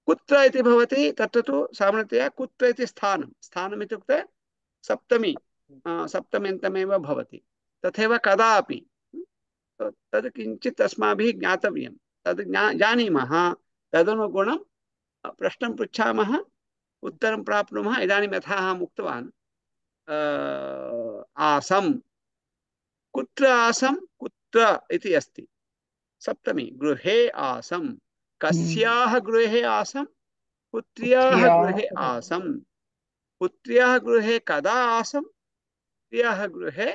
कुत्र इति भवति तत्र तु सामान्यतया कुत्र इति स्थानम् इत्युक्ते सप्तम्यन्तमेव भवति तथैव कदापि तद् किञ्चित् अस्माभिः ज्ञातव्यं तद् जानीमः तदनुगुणं प्रश्नं पृच्छामः उत्तरं प्राप्नुमः इदानीं यथा अहम् उक्तवान् आसं कुत्र आसं कुत्र इति अस्ति सप्तमी गृहे आसं कस्याः गृहे आसं पुत्र्याः गृहे आसं पुत्र्याः गृहे कदा आसं पुत्र्याः गृहे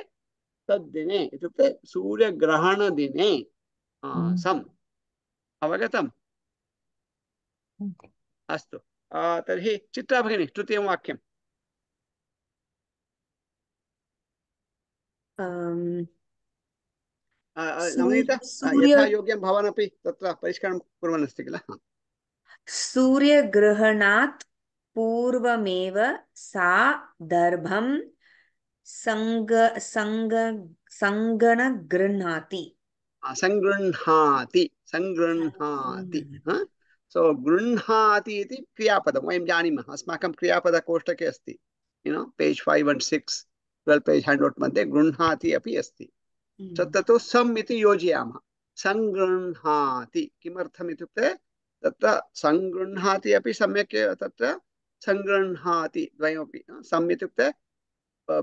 तद्दिने इत्युक्ते सूर्यग्रहणदिने आसम् अवगतम् अस्तु तर्हि चित्रा भगिनी तृतीयं वाक्यं नवनीता यथा योग्यं भवानपि तत्र परिष्करणं कुर्वन् अस्ति किल सूर्यग्रहणात् पूर्वमेव सा दर्भं सङ्गणगृह्णाति सो गृह्णाति इति क्रियापदं वयं जानीमः अस्माकं क्रियापदकोष्टके अस्ति पेज् 5 and 6 12 पेज् हैण्ड्औट् मध्ये गृह्णाति अपि अस्ति तत्र तु सम् इति योजयामः सङ्गृह्णाति किमर्थम् इत्युक्ते तत्र सङ्गृह्णाति अपि सम्यक् तत्र सङ्गृह्णाति द्वयमपि सम् इत्युक्ते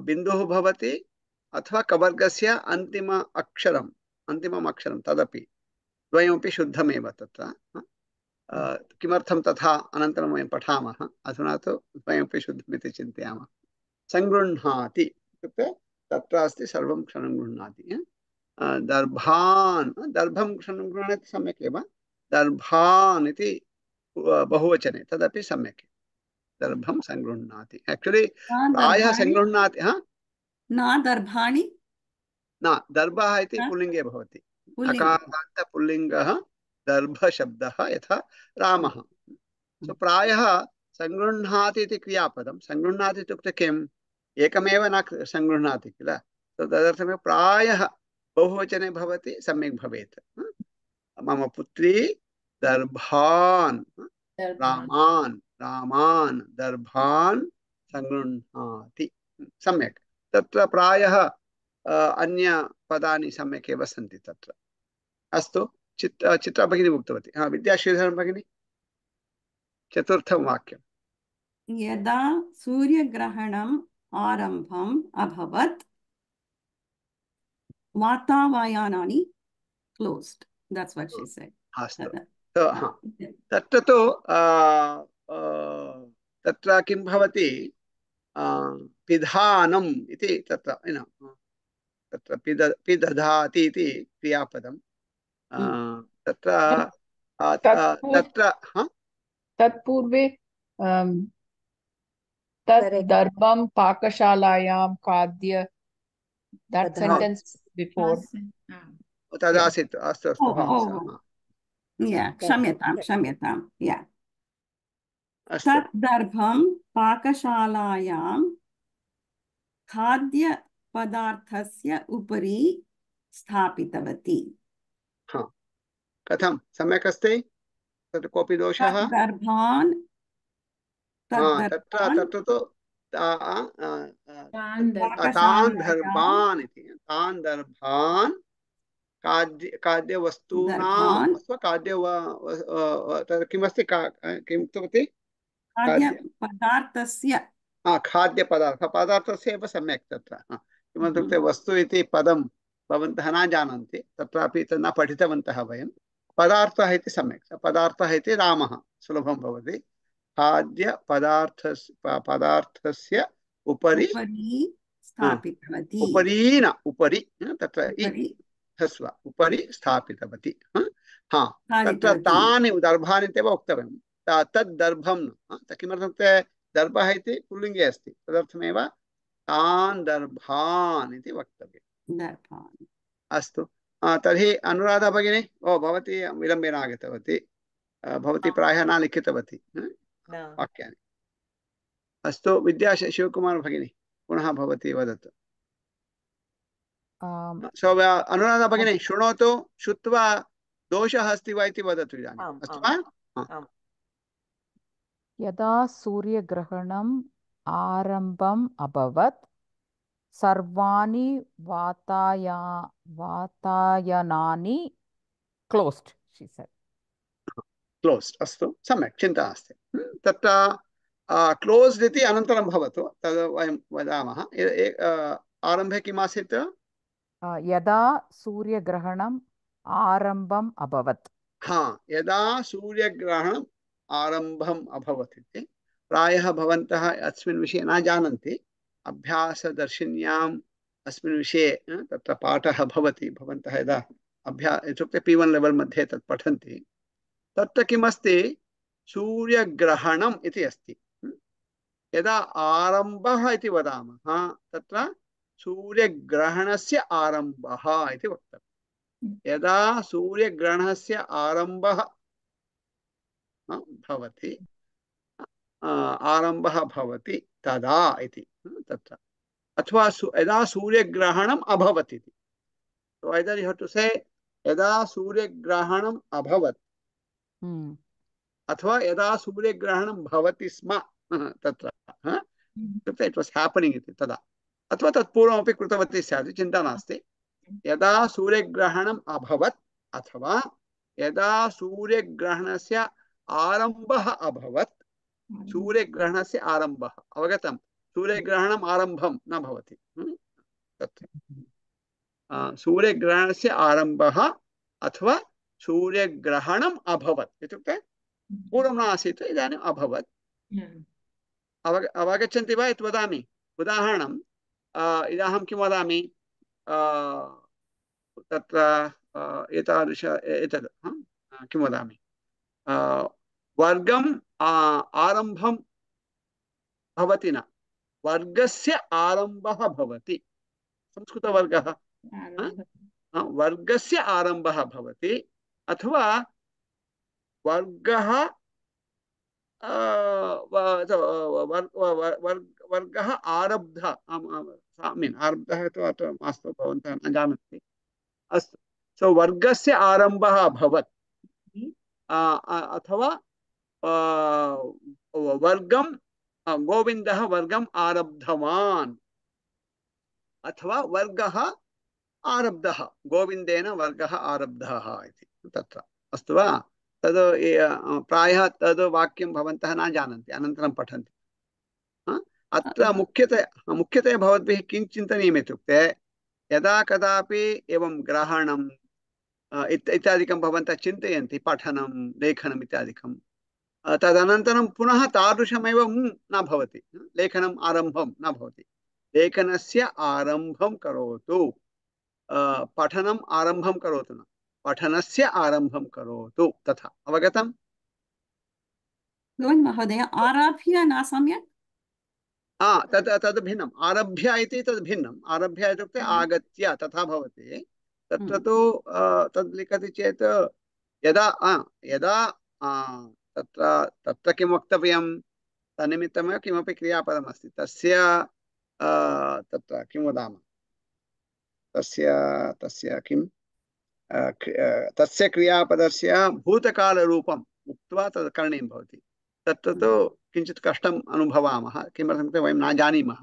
बिन्दुः भवति अथवा कवर्गस्य अन्तिमम् अक्षरं तदपि द्वयमपि शुद्धमेव तत्र किमर्थं तथा अनन्तरं वयं पठामः अधुना तु द्वयमपि शुद्धमिति चिन्तयामः सङ्गृह्णाति इत्युक्ते तत्र अस्ति सर्वं क्षणं गृह्णाति दर्भं क्षणं गृह्णाति सम्यक् एव दर्भान् इति बहुवचने तदपि सम्यक् दर्भं सङ्गृह्णाति एक्चुअली प्रायः सङ्गृह्णाति न दर्भाणि न दर्भः इति पुल्लिङ्गे भवति अकारान्त पुल्लिङ्गः दर्भशब्दः यथा रामः सो प्रायः सङ्गृह्णाति इति क्रियापदं सङ्गृह्णाति इत्युक्ते किम् एकमेव न सङ्गृह्णाति किल तदर्थमेव प्रायः बहुवचने भवति सम्यक् भवेत्। मम पुत्री दर्भान् रामान् रामान् दर्भान् सङ्गृह्णाति। सम्यक्। तत्र प्रायः अन्यपदानि सम्यक् एव सन्ति तत्र। अस्तु, चित्रा भगिनी उक्तवती। विद्याश्रीधरन् भगिनी चतुर्थं वाक्यं। यदा सूर्यग्रहणम् आरम्भम् अभवत् वातावरणानि closed. That's what she said. अस्तु, तत्र तु तत्र किं भवति, पिधानम् इति तत्र तत्र पिदधाति इति क्रियापदं तत्र तत्र तत्पूर्वे तत् दर्भं पाकशालायां खाद्य that sentence before तदासीत्। अस्तु अस्तु, क्षम्यतां तत् दर्भं पाकशालायां खाद्यपदार्थस्य उपरि स्थापितवती। कथं सम्यक् अस्ति? तत्र कोऽपि दोषः? दर्भान् तत्र तु तान् दर्भान् इति, तान् दर्भान् खाद्यवस्तूनाम् अथवा तत्र किमस्ति, किं उक्तवती? खाद्यपदार्थस्य पदार्थस्य एव सम्यक्। तत्र किमर्थमित्युक्ते वस्तु इति पदं भवन्तः न जानन्ति, तत्रापि तत् न पठितवन्तः वयं। पदार्थः इति सम्यक्, पदार्थः इति रामः सुलभं भवति। खाद्यपदार्थस्य उपरि स्थापितवती, उपरि न उपरि, तत्र ह्रस्व उपरि स्थापितवती। तत्र तानि दर्भानि इत्येव वक्तव्यं, तद् दर्भं न। किमर्थमित्युक्ते दर्भः इति पुल्लिङ्गे अस्ति, तदर्थमेव तान् दर्भान् इति वक्तव्यम्। अस्तु, तर्हि अनुराधा भगिनी, भवती विलम्बेन आगतवती, भवती प्रायः न लिखितवती वाक्यानि। अस्तु, शिवकुमार भगिनी पुनः भवती वदतु। अनुराधा भगिनी शृणोतु, श्रुत्वा दोषः अस्ति वा इति वदतु इदानीम्। अस्तु वा? यदा सूर्यग्रहणम् आरम्भम् अभवत् सर्वाणि वातायनानि क्लोस्ड्, she said. क्लोस्ड्, अस्तु सम्यक्, चिन्ता नास्ति। तत्र क्लोस्ड् इति अनन्तरं भवतु, तद् वयं वदामः। आरम्भे किम् आसीत्? यदा सूर्यग्रहणम् आरम्भम् अभवत्। यदा सूर्यग्रहणम् आरम्भम् अभवत् इति प्रायः भवन्तः अस्मिन् विषये न जानन्ति। अभ्यासदर्शिन्याम् अस्मिन् विषये तत्र पाठः भवति। भवन्तः यदा इत्युक्ते P1 लेवल् मध्ये तत् पठन्ति, तत्र किमस्ति, सूर्यग्रहणम् इति अस्ति। यदा आरम्भः इति वदामः, तत्र सूर्यग्रहणस्य आरम्भः इति वक्तव्यम्। यदा सूर्यग्रहणस्य आरम्भः भवति तदा इति तत्र, अथवा यदा सूर्यग्रहणम् अभवत् इति। So either you have to say यदा सूर्यग्रहणम् अभवत् अथवा यदा सूर्यग्रहणं भवति स्म तत्र, इट वास् हैपनिंग इति तदा, अथवा तत्पूर्वमपि कृतवती स्यात्, चिन्ता नास्ति। यदा सूर्यग्रहणम् अभवत् अथवा यदा सूर्यग्रहणस्य आरम्भः अभवत्। सूर्यग्रहणस्य आरम्भः अवगतं, सूर्यग्रहणम् आरम्भं न भवति तत्र। सूर्यग्रहणस्य आरम्भः अथवा सूर्यग्रहणम् अभवत् इत्युक्ते पूर्वं न आसीत्, इदानीम् अभवत्। अवगच्छन्ति वा इति वदामि। उदाहरणं इदाहं किं वदामि, तत्र एतादृश एतद् किं वदामि, वर्गम् आरम्भं भवति न, वर्गस्य आरम्भः भवति। संस्कृतवर्गः वर्गस्य आरम्भः भवति, अथवा वर्गः वर्गः आरब्धः, आरब्धः तु अत्र मास्तु, भवन्तः न जानन्ति। अस्तु सो वर्गस्य आरम्भः अभवत् अथवा वर्गं गोविन्दः वर्गम् आरब्धवान् अथवा वर्गः आरब्धः गोविन्देन वर्गः आरब्धः इति तत्र अस्तु वा तद् प्रायः तद् वाक्यं भवन्तः न जानन्ति अनन्तरं पठन्ति अत्र मुख्यतया भवद्भिः किं चिन्तनीयम् इत्युक्ते यदा कदापि एवं ग्रहणं इत्यादिकं भवन्तः चिन्तयन्ति पठनं लेखनम् इत्यादिकं तदनन्तरं पुनः तादृशमेव न भवति लेखनम् आरम्भं न भवति लेखनस्य आरम्भं करोतु पठनम् आरम्भं करोतु न पठनस्य आरम्भं करोतु तथा अवगतम् गोविन्द महोदय आरभ्य न सम्यक् तद् भिन्नम् आरभ्य इति तद् भिन्नम् आरभ्य इत्युक्ते आगत्य तथा भवति तत्र तु तद् लिखति चेत् यदा यदा तत्र किं वक्तव्यं तन्निमित्तमेव किमपि क्रियापदमस्ति तस्य तत्र किं वदामः तस्य किं तस्य क्रियापदस्य भूतकालरूपम् उक्त्वा तद् करणीयं भवति तत्र तु किञ्चित् कष्टम् अनुभवामः किमर्थमित्युक्ते वयं न जानीमः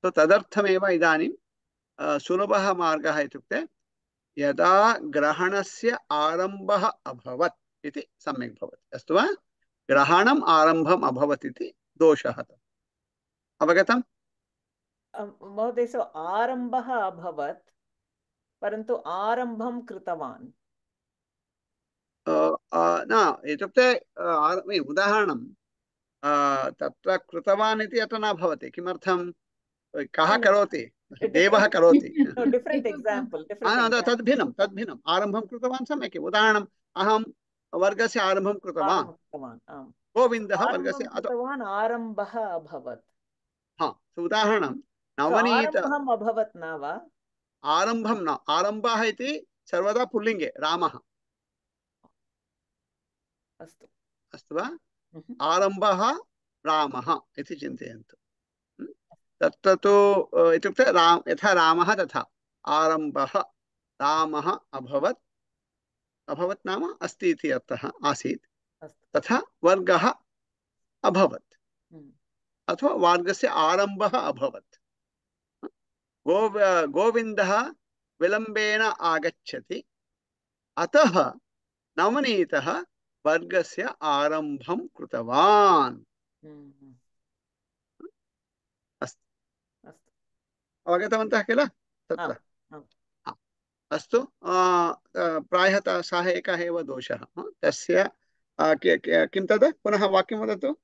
तो तदर्थमेव इदानीं सुलभः मार्गः इत्युक्ते यदा ग्रहणस्य आरम्भः अभवत् इति सम्यक् भवति अस्तु वा ग्रहणम् आरम्भम् अभवत् इति दोषः अवगतम् महोदय सो आरम्भः अभवत् परन्तु आरम्भं कृतवान् न इत्युक्ते उदाहरणं तत्र कृतवान् इति अत्र न भवति किमर्थं कः करोति देवः करोति तद् भिन्नम् आरम्भं कृतवान् सम्यक् आरम्भं वर्गस्य आरम्भं कृतवान् गोविन्दः वर्गस्य आरम्भः अभवत् उदाहरणं नवनीत अभवत् न वा आरम्भं न आरम्भः इति सर्वदा पुल्लिङ्गे रामः अस्तु अस्तु वा आरम्भः रामः इति चिन्तयन्तु तत्र तु इत्युक्ते यथा रामः तथा आरम्भः रामः अभवत् नाम अस्ति इति अर्थः आसीत् तथा वर्गः अभवत् अथवा वर्गस्य आरम्भः अभवत् गोविन्दः विलम्बेन आगच्छति अतः नवनीतः वर्गस्य आरम्भं कृतवान् अवगतवन्तः किल तत्र अस्तु प्रायः सः एकः एव दोषः तस्य किं तद् पुनः वाक्यं वदतु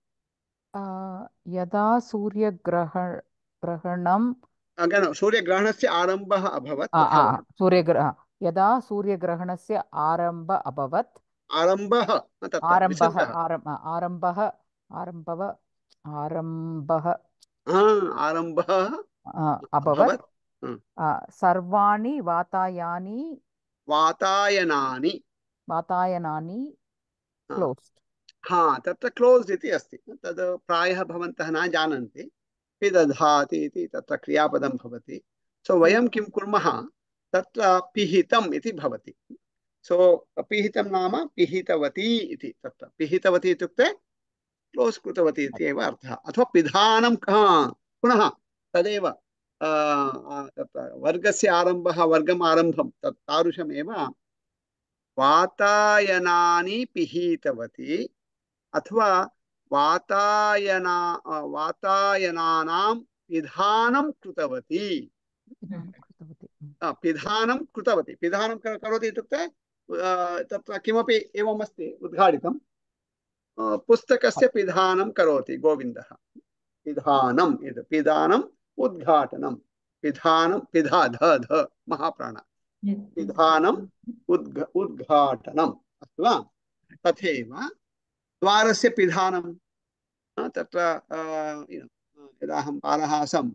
यदा सूर्यग्रहणं सूर्यग्रहणस्य आरम्भः अभवत् यदा सूर्यग्रहणस्य आरम्भः अभवत् अभवत् सर्वाणि वातायनानि क्लोज्ड तत्र क्लोज्ड इति अस्ति तद् प्रायः भवन्तः न जानन्ति पिदधाति इति तत्र क्रियापदं भवति सो वयं किं कुर्मः तत्र पिहितम् इति भवति सो पिहितं नाम पिहितवती इति तत्र पिहितवती इत्युक्ते क्लोस् कृतवती इति एव अर्थः अथवा पिधानं पुनः तदेव वर्गस्य आरम्भः वर्गम् आरम्भं तत् तादृशमेव वातायनानि पिहितवती अथवा वातायनानां पिधानं कृतवती पिधानं कृतवती पिधानं करोति इत्युक्ते तत्र किमपि एवमस्ति उद्घाटितं पुस्तकस्य पिधानं करोति गोविन्दः पिधानम् उद्घाटनं पिधा महाप्राण पिधानम् उद्घाटनम् अस्तु वा तथैव द्वारस्य पिधानं तत्र यदा अहं बालः आसं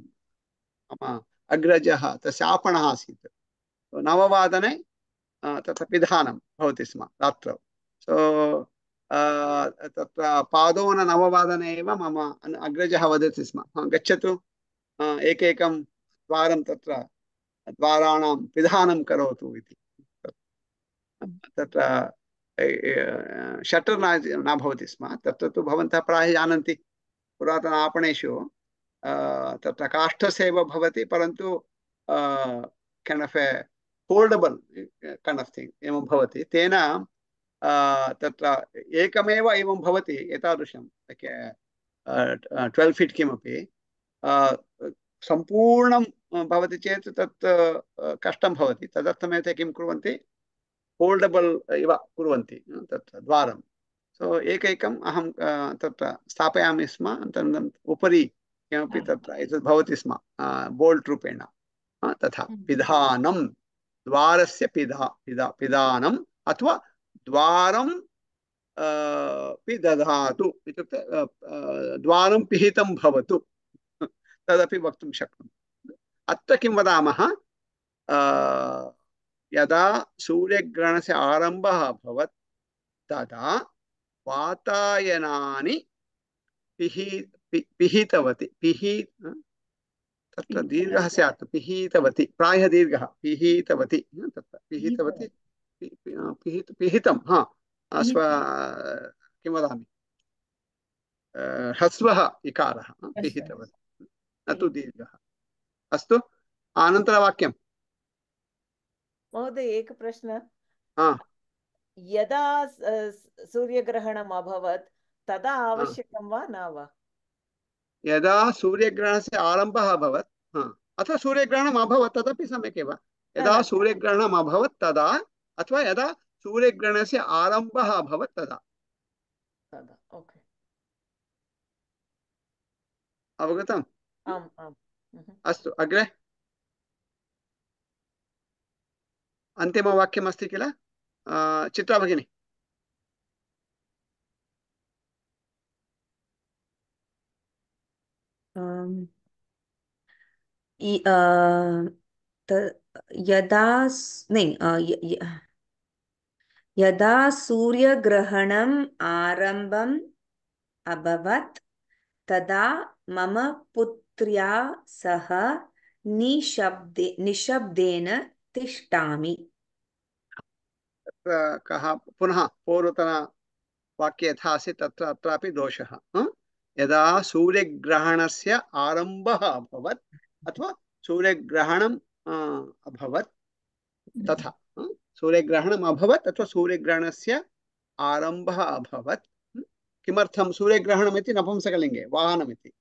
मम अग्रजः तस्य आपणः आसीत् 9 तत्र पिधानं भवति स्म रात्रौ सो तत्र पादोन 9 एव मम अग्रजः वदति स्म गच्छतु एकैकं द्वारं तत्र द्वाराणां पिधानं करोतु इति तत्र शटर् न भवति स्म। तत्र तु भवन्तः प्रायः जानन्ति पुरातन आपणेषु तत्र काष्ठस्यैव भवति, परन्तु kind of a फोल्डबल kind of thing एवं भवति। तेन तत्र एकमेव एवं भवति, एतादृशं 12 फीट् किमपि सम्पूर्णं भवति चेत् तत् कष्टं भवति। तदर्थमेव ते किं कुर्वन्ति, फोल्डबल इव कुर्वन्ति तत्र द्वारं। सो एकैकम् अहं तत्र स्थापयामि स्म, तदनन्तरम् उपरि किमपि तत्र एतत् भवति स्म बोल्ट् रूपेण। तथा पिधानं, द्वारस्य पिधानम् अथवा द्वारं पिदधातु इत्युक्ते द्वारं पिहितं भवतु तदपि वक्तुं शक्नुमः। अत्र किं वदामः, यदा सूर्यग्रहणस्य आरम्भः अभवत् तदा वातायनानि पिहितवती, तत्र दीर्घः स्यात्, पिहितवती, प्रायः दीर्घः, पिहितवती, तत्र पिहितवती, पिहितं, किं वदामि, ह्रस्वः इकारः, पिहितवती, न तु दीर्घः। अस्तु, अनन्तरवाक्यं। महोदय, एकः प्रश्नः। यदा सूर्यग्रहणम् अभवत् तदा आवश्यकं वा न वा? यदा सूर्यग्रहणस्य आरम्भः अभवत् अथवा सूर्यग्रहणम् अभवत् तदपि सम्यक् एव। यदा सूर्यग्रहणम् अभवत् तदा अथवा यदा सूर्यग्रहणस्य आरम्भः अभवत् तदा। ओके, अवगतम्? आम् आम्। अस्तु, अग्रे अन्तिमवाक्यमस्ति किल? चित्रा भगिनी। यदा सूर्यग्रहणम् आरम्भम् अभवत् तदा मम पुत्र्या सह निशब्देन तिष्ठामि। कः पुनः पूर्वतनवाक्ये यथा आसीत् तत्र अत्रापि दोषः। यदा सूर्यग्रहणस्य आरम्भः अभवत् अथवा सूर्यग्रहणम् अभवत् तथा, सूर्यग्रहणम् अभवत् अथवा सूर्यग्रहणस्य आरम्भः अभवत्। किमर्थं? सूर्यग्रहणम् इति नपुंसकलिङ्गे, वाहनमिति,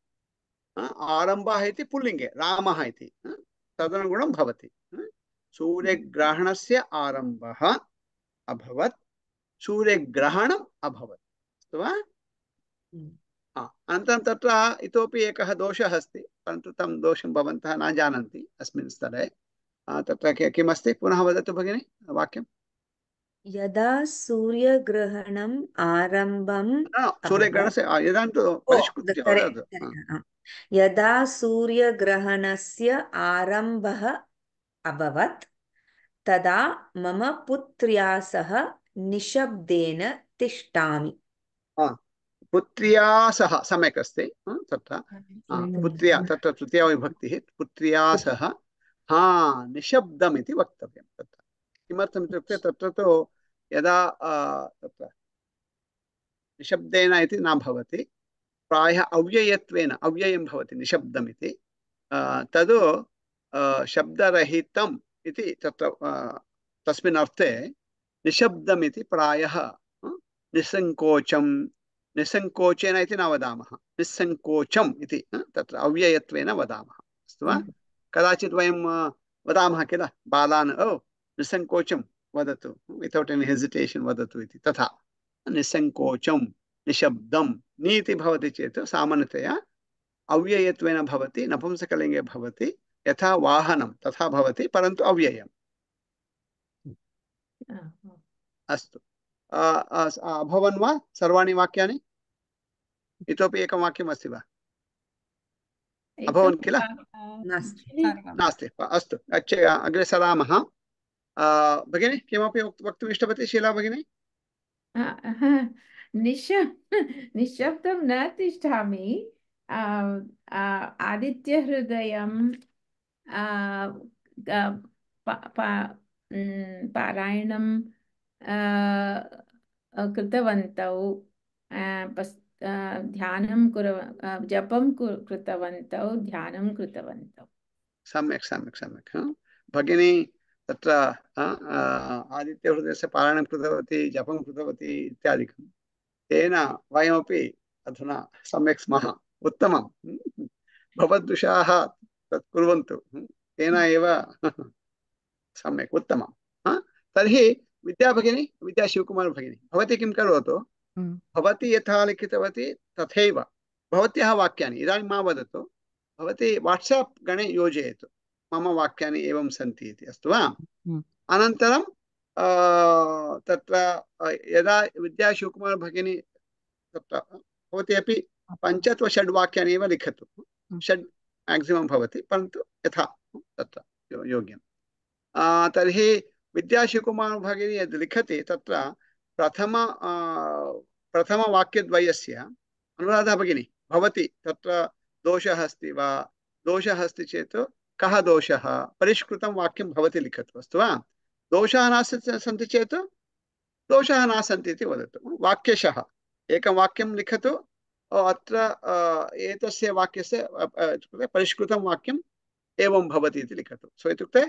आरम्भः इति पुल्लिङ्गे, रामः इति, तदनुगुणं भवति। सूर्यग्रहणस्य आरम्भः अभवत्, सूर्यग्रहणम् अभवत्, अस्तु वा? अनन्तरं तत्र इतोपि एकः दोषः अस्ति, परन्तु तं दोषं भवन्तः न जानन्ति अस्मिन् स्तरे। तत्र किमस्ति, पुनः वदतु भगिनि वाक्यं। यदा सूर्यग्रहणम् आरम्भम् सूर्यग्रहणस्य यदा सूर्यग्रहणस्य आरम्भः अभवत् तदा मम पुत्र्या सह निशब्देन तिष्ठामि। पुत्र्या सह सम्यक् अस्ति। तत्र पुत्र्या, तत्र तृतीया विभक्तिः, पुत्र्या सह निशब्दम् इति वक्तव्यं। तत्र किमर्थम् इत्युक्ते तत्र तु यदा तत्र निशब्देन इति न भवति, प्रायः अव्ययत्वेन, अव्ययं भवति निशब्दम् इति, तद् शब्दरहितम् इति तत्र तस्मिन् अर्थे निशब्दम् इति प्रायः निसङ्कोचं, निसङ्कोचेन इति न वदामः, निस्सङ्कोचम् इति तत्र अव्ययत्वेन वदामः, अस्तु वा? कदाचित् वयं वदामः किल बालान्, ओ निसङ्कोचं वदतु, वितौट् एनी हेजिटेशन् वदतु इति, तथा निसङ्कोचं, निशब्दं, नीति भवति चेत् सामान्यतया अव्ययत्वेन भवति, नपुंसकलिङ्गे भवति, यथा वाहनं तथा भवति, परन्तु अव्ययम्। अस्तु, अभवन् वा सर्वाणि वाक्यानि? इतोपि एकं वाक्यम् अस्ति वा? अभवन् किल? नास्ति। अस्तु, अग्रे सरामः। भगिनी किमपि वक्तुम् इष्टवती शीला भगिनी? निशब्दं न तिष्ठामि। आदित्यहृदयं पारायणं कृतवन्तौ ध्यानं जपं कृतवन्तौ ध्यानं कृतवन्तौ। सम्यक् सम्यक् सम्यक्। भगिनी तत्र आदित्यहृदयस्य पारायणं कृतवती, जपं कृतवती इत्यादिकं। तेन वयमपि अधुना सम्यक् स्मः। उत्तमं। भवद्दुषाः तत् कुर्वन्तु। तेन एव सम्यक् उत्तमं। तर्हि विद्या भगिनी, विद्या शिवकुमार भगिनी, भवती किं करोतु? भवती यथा लिखितवती तथैव भवत्याः वाक्यानि इदानीं मा वदतु, भवती वाट्साप् गणे योजयतु, मम वाक्यानि एवं सन्ति इति। अस्तु वा? अनन्तरं तत्र यदा विद्या शिवकुमार भगिनी तत्र भवती अपि 5 अथवा 6 वाक्यानि एव लिखतु। 6 मैक्सिमम भवति, परन्तु यथा तत्र योग्यं। तर्हि विद्या शिवकुमार भगिनी यद् लिखति तत्र प्रथमवाक्यद्वयस्य अनुराधा भगिनी भवती तत्र दोषः अस्ति वा? दोषः अस्ति चेत् कः दोषः? परिष्कृतं वाक्यं भवती लिखतु। अस्तु वा? दोषाः न सन्ति चेत् दोषाः न सन्ति इति वदतु। वाक्यशः एकं वाक्यं लिखतु। अत्र एतस्य वाक्यस्य परिष्कृतं वाक्यं एवं भवति इति लिखतु। सो इत्युक्ते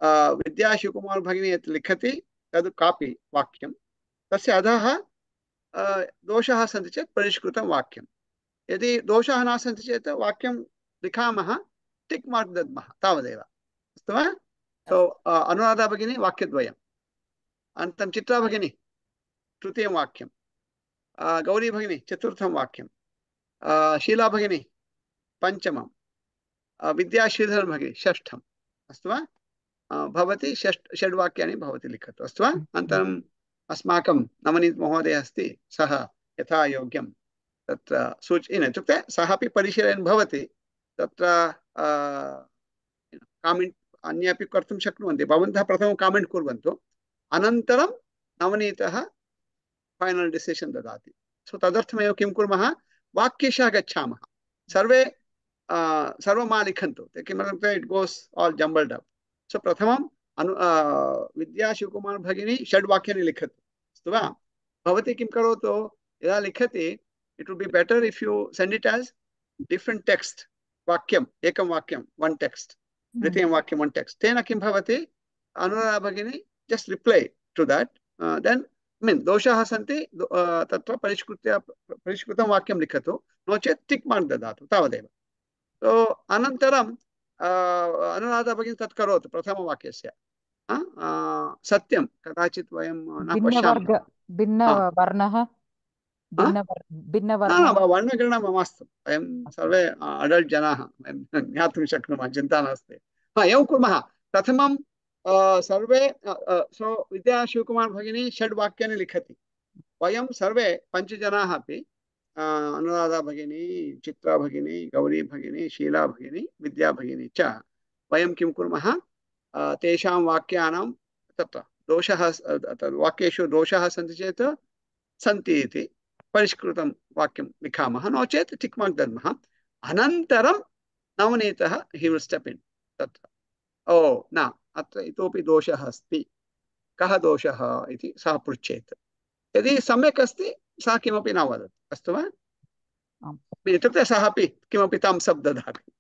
विद्या शिवकुमार भगिनी यत् लिखति तद् कापि वाक्यं, तस्य अधः दोषाः सन्ति चेत् परिष्कृतं वाक्यं। यदि दोषाः न सन्ति चेत् वाक्यं लिखामः, टिक् मार्क् दद्मः, तावदेव। अस्तु वा? सो अनुराधा भगिनी वाक्यद्वयम्। अनन्तरं चित्रा भगिनी तृतीयं वाक्यं, गौरी भगिनी चतुर्थं वाक्यं, शीला भगिनी पञ्चमं, विद्या श्रीधर भगिनी षष्ठम्। अस्तु वा? भवती 6 वाक्यानि भवती लिखतु। अस्तु वा? अनन्तरम् अस्माकं नवनीत महोदय अस्ति, सः यथा योग्यं तत्र सूचयन्, इत्युक्ते सः अपि परिशीलयन् भवति। तत्र कामेण्ट् अन्ये अपि कर्तुं शक्नुवन्ति। भवन्तः प्रथमं कामेण्ट् कुर्वन्तु, अनन्तरं नवनीतः फाइनल डिसिजन ददाति। सो तदर्थमेव किं कुर्मः? वाक्यशः गच्छामः। सर्वे सर्वं मा लिखन्तु, किमर्थम् इट् गोस् आल् जम्बल्ड् अप्। सो प्रथमं विद्या शिवकुमार भगिनी 6 वाक्यानि लिखतु। अस्तु वा? भवती किं करोतु? यदा लिखति, it would be better if you send it as different text. वाक्यम् एकं वाक्यं 1 टेक्स्ट्, द्वितीयं वाक्यं 1 टेक्स्ट्। तेन किं भवति? अनुराधा भगिनी just reply to that, then mean दोषाः सन्ति तत्र परिष्कृतं वाक्यं लिखतु, नो चेत् टिक् मार्क् ददातु, तावदेव। तो अनन्तरं अनुराधा भगिनी तत् करोतु प्रथमवाक्यस्य। सत्यं कदाचित् वयं न पश्यामः। भिन्नवर्णः वर्णग्रहणं मास्तु, वयं सर्वे अडल्ट् जनाः, वयं ज्ञातुं शक्नुमः, चिन्ता नास्ति। एवं कुर्मः। प्रथमं सर्वे सो विद्या शिवकुमार भगिनी 6 वाक्यानि लिखति। वयं सर्वे 5 जनाः अपि, अनुराधा भगिनी, चित्रा भगिनी, गौरी भगिनी, शीला भगिनी, विद्या भगिनी च, वयं किं कुर्मः? तेषां वाक्यानां तत्र दोषः, वाक्येषु दोषाः सन्ति चेत् सन्ति इति परिष्कृतं वाक्यं लिखामः, नो चेत् टिक् मार्क् दद्मः। अनन्तरं नवनीतः ही विल् स्टेप् इन् तत्र, ओ न अत्र इतोपि दोषः अस्ति, कः दोषः इति सः पृच्छेत्। यदि सम्यक् अस्ति सः किमपि न वदति। अस्तु वा? इत्युक्ते सः अपि किमपि थम्स् अप् ददाति।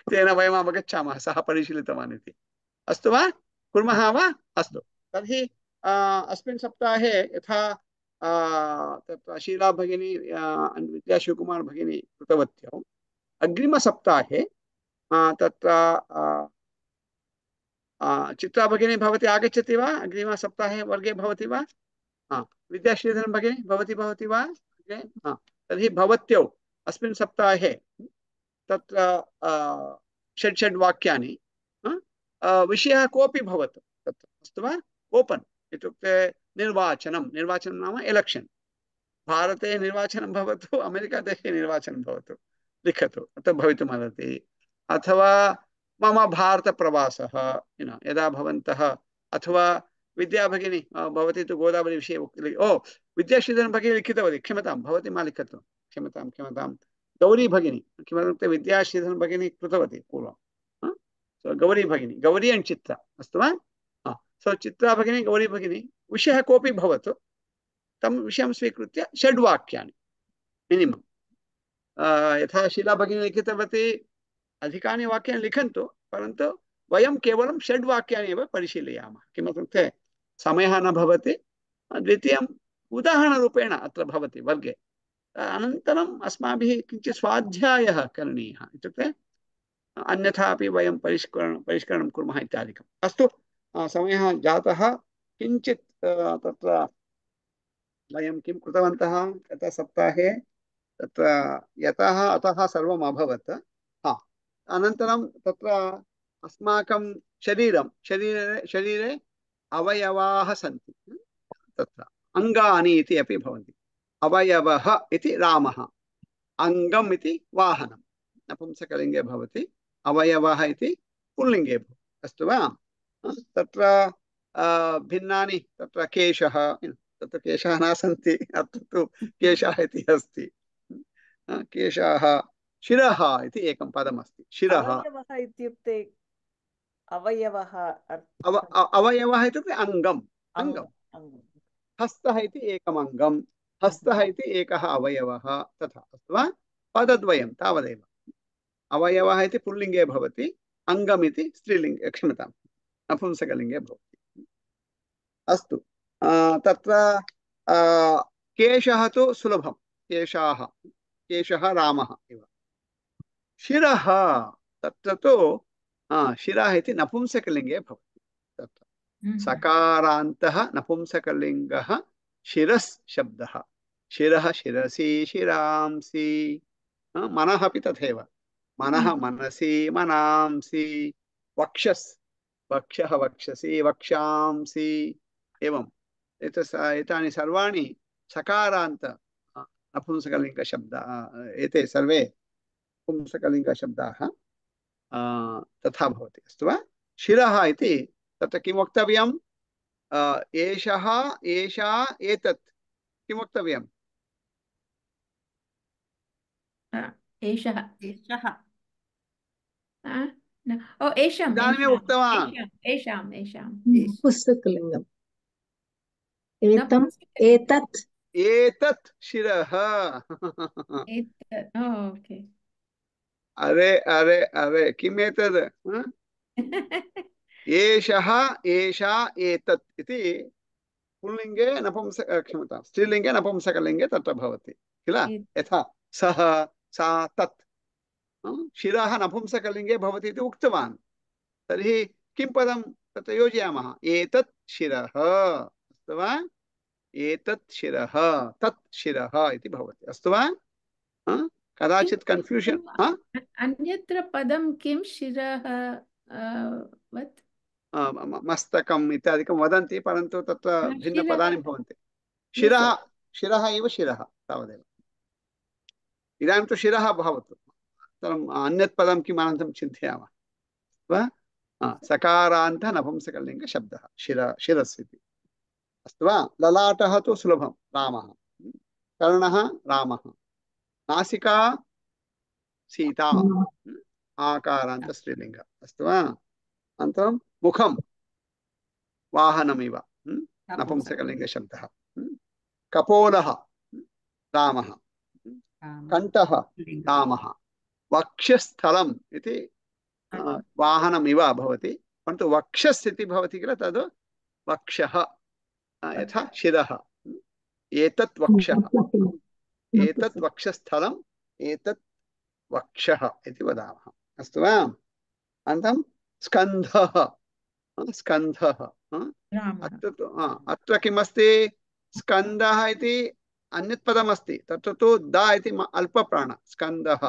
तेन वयम् अवगच्छामः सः परिशीलितवान् इति। अस्तु वा? कुर्मः वा? अस्तु। तर्हि अस्मिन् सप्ताहे यथा तत्र शीला भगिनी विद्या शिवकुमार भगिनी कृतवत्यौ, अग्रिमसप्ताहे तत्र चित्रा भगिनी भवती आगच्छति वा? अग्रिमसप्ताहे वर्गे भवति वा? विद्या श्रीधरन् भगिनी भवती वा? तर्हि भवत्यौ अस्मिन् सप्ताहे तत्र 6 वाक्यानि, विषयः कोऽपि भवतु तत्र। अस्तु वा? ओपन् इत्युक्ते निर्वाचनं नाम एलेक्षन्। भारते निर्वाचनं भवतु, अमेरिकादेशे निर्वाचनं भवतु, लिखतु, तत् भवितुमर्हति। अथवा मम भारतप्रवासः, यदा भवन्तः, अथवा विद्या भगिनी भवती तु गोदावरी विषये विद्याश्रीधरन् भगिनी लिखितवती, क्षम्यतां भवती मा लिखतु, क्षम्यतां गौरी भगिनी, किमर्थं विद्याश्रीधरन् भगिनी कृतवती पूर्वं। गौरी भगिनी, गौरी एण्ड् चित्रा। अस्तु वा? सो चित्रा भगिनी गौरी भगिनी विषयः कोऽपि भवतु तं विषयं स्वीकृत्य 6 वाक्यानि मिनिमम्। यथा शीला भगिनी लिखितवती अधिकानि वाक्यानि लिखन्तु, परन्तु वयं केवलं 6 वाक्यानि एव परिशीलयामः। किमर्थमित्युक्ते समयः न भवति। द्वितीयम् उदाहरणरूपेण अत्र भवति वर्गे। अनन्तरम् अस्माभिः किञ्चित् स्वाध्यायः करणीयः, इत्युक्ते अन्यथा अपि वयं परिष्करणं कुर्मः इत्यादिकम्। अस्तु, समयः जातः। किञ्चित् तत्र वयं किं कृतवन्तः गतसप्ताहे, तत्र यतः अतः सर्वम् अभवत्। अनन्तरं तत्र अस्माकं शरीरे अवयवाः सन्ति, तत्र अङ्गानि इति अपि भवन्ति। अवयवः इति रामः, अङ्गम् इति वाहनं, नपुंसकलिङ्गे भवति। अवयवः इति पुल्लिङ्गे भवति। अस्तु वा? तत्र भिन्नानि, तत्र केशः, तत्र केशाः न सन्ति, अत्र तु केशः इति अस्ति। केशाः, शिरः इति एकं पदमस्ति। शिरः, अवयवः इत्युक्ते अवयवः अवयवः इत्युक्ते अङ्गम्, अङ्गम्। हस्तः इति एकम् अङ्गं, हस्तः इति एकः अवयवः, तथा। अस्तु वा? पदद्वयं तावदेव। अवयवः इति पुल्लिङ्गे भवति, अङ्गम् इति स्त्रीलिङ्गे, क्षम्यतां, नपुंसकलिङ्गे भवति। अस्तु, तत्र केशः तु सुलभं, केशः रामः इव। शिरः, तत्र तु शिरः इति नपुंसकलिङ्गे भवति। तत्र सकारान्तः नपुंसकलिङ्गः शिरस् शब्दः। शिरः शिरसि, शिरांसि। मनः अपि तथैव, मनः मनसि, मनांसि। वक्षस्, वक्षः वक्षसि, वक्षांसि। एवं एतानि सर्वाणि सकारान्त नपुंसकलिङ्गशब्दाः, एते सर्वे नपुंसकलिङ्गशब्दाः तथा भवति। अस्तु वा? शिरः इति तत्र किं वक्तव्यम्? एषः, एषा, एतत्, किं वक्तव्यम्? एषः, एषः एषाम्, इदानीमेव उक्तवान्। एषाम्, एषाम्, पुस्तकलिङ्गम्। एतत् एतत् शिरः। ओके। अरे अरे अरे, किम् एतद्? एषः, एषा, एतत् इति पुल्लिङ्गे क्षम्यतां, स्त्रीलिङ्गे नपुंसकलिङ्गे तत्र भवति किल? यथा सः, सा, तत्। शिरः नपुंसकलिङ्गे भवति इति उक्तवान्। तर्हि किं पदं तत्र योजयामः? एतत् शिरः। अस्तु वा? एतत् शिरः, तत् शिरः इति भवति। अस्तु वा? कदाचित् कन्फ्यूषन्। अन्यत्र पदं किं? शिरः, मस्तकम् इत्यादिकं वदन्ति, परन्तु तत्र भिन्नपदानि भवन्ति। शिरः एव शिरः, तावदेव। इदानीं तु शिरः भवतु, अन्यत् पदं किम् अनन्तरं चिन्तयामः। सकारान्त नपुंसकलिङ्गशब्दः शिरस् इति। अस्तु वा? ललाटः तु सुलभं, रामः। कर्णः रामः, नासिका सीता, आकारान्त स्त्रीलिङ्ग। अस्तु वा? अनन्तरं मुखं वाहनमिव, नपुंसकलिङ्गशब्दः। कपोलः रामः, कण्ठः रामः, वक्षस्थलम् इति वाहनमिव भवति, परन्तु वक्षस् इति भवति किल, तद् वक्षः। यथा शिरः, एतत् वक्षः, एतत् वक्षस्थलम्, एतत् वक्षः इति वदामः। अस्तु वा? अनन्तरं स्कन्धः, स्कन्धः। अत्र किमस्ति? स्कन्धः इति अन्यत् पदमस्ति, तत्र तु द इति अल्पप्राण। स्कन्धः,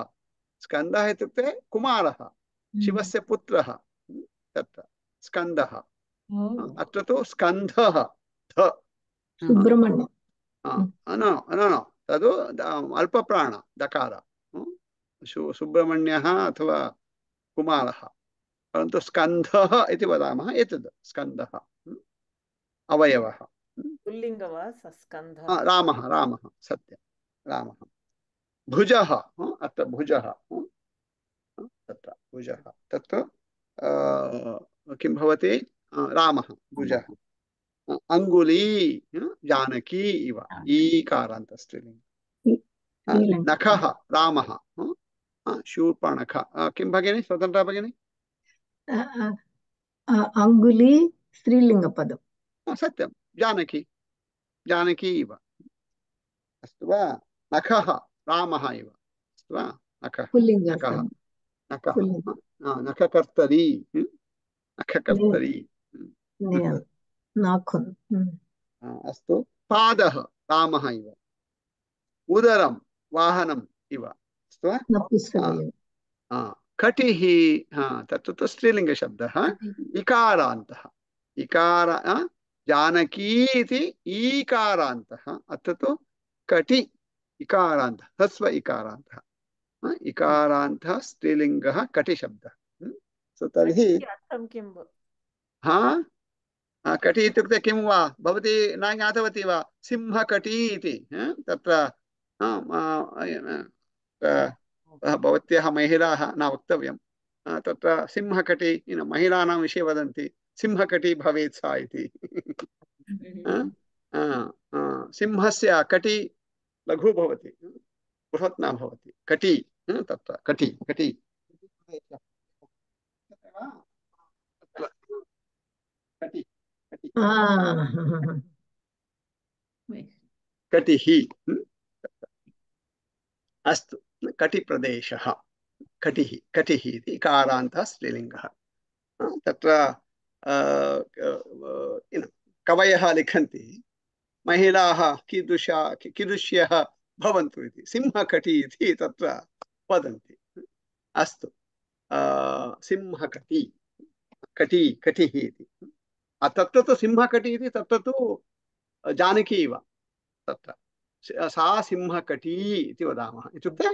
स्कन्धः इत्युक्ते कुमारः, शिवस्य पुत्रः, तत्र स्कन्धः। अत्र तु स्कन्धः, सुब्रह्मण्य, तद् अल्पप्राण दकार, सुब्रह्मण्यः अथवा कुमारः, परन्तु स्कन्धः इति वदामः। एतद् स्कन्धः, अवयवः। पुल्लिङ्ग वा स्कन्धः? रामः, रामः, सत्यं, रामः। भुजः, अत्र भुजः, तत्र भुजः, तत्र किं भवति? रामः भुजः अंगुली जानकी इव ईकारान्त स्त्रीलिङ्ग नखः रामः शूर्पणख किं भगिनी स्वतन्त्रा भगिनी अंगुली स्त्रीलिङ्गपदम् सत्यं जानकी जानकी इव अस्तु वा नखः रामः इव अस्तु वा नखः नखः नखः नखकर्तरी नखकर्तरी नाखुन् अस्तु पादः रामः इव उदरं वाहनम् इव अस्तु वा कटिः तत्तु तु स्त्रीलिङ्गशब्दः इकारान्तः इकार जानकी इति ईकारान्तः अत्र तु कटि इकारान्तः ह्रस्व इकारान्तः इकारान्तः स्त्रीलिङ्गः कटिशब्दः सो तर्हि अर्थं किं कटि इत्युक्ते किं वा भवती न ज्ञातवती वा सिंहकटि इति तत्र भवत्याः महिलाः न वक्तव्यं तत्र सिंहकटि महिलानां विषये वदन्ति सिंहकटि भवेत् सा इति सिंहस्य कटि लघु भवति बृहत् न भवति कटि तत्र कटि कटि कटि कटिः अस्तु कटिप्रदेशः कटिः कटिः इति इकारान्तः स्त्रीलिङ्गः तत्र कवयः लिखन्ति महिलाः कीदृश्यः भवन्तु इति सिंहकटि इति तत्र वदन्ति अस्तु सिंहकटि कटि कटिः इति तत्र तु सिंहकटि इति तत्र तु जानकी इव तत्र सा सिंहकटी इति वदामः इत्युक्ते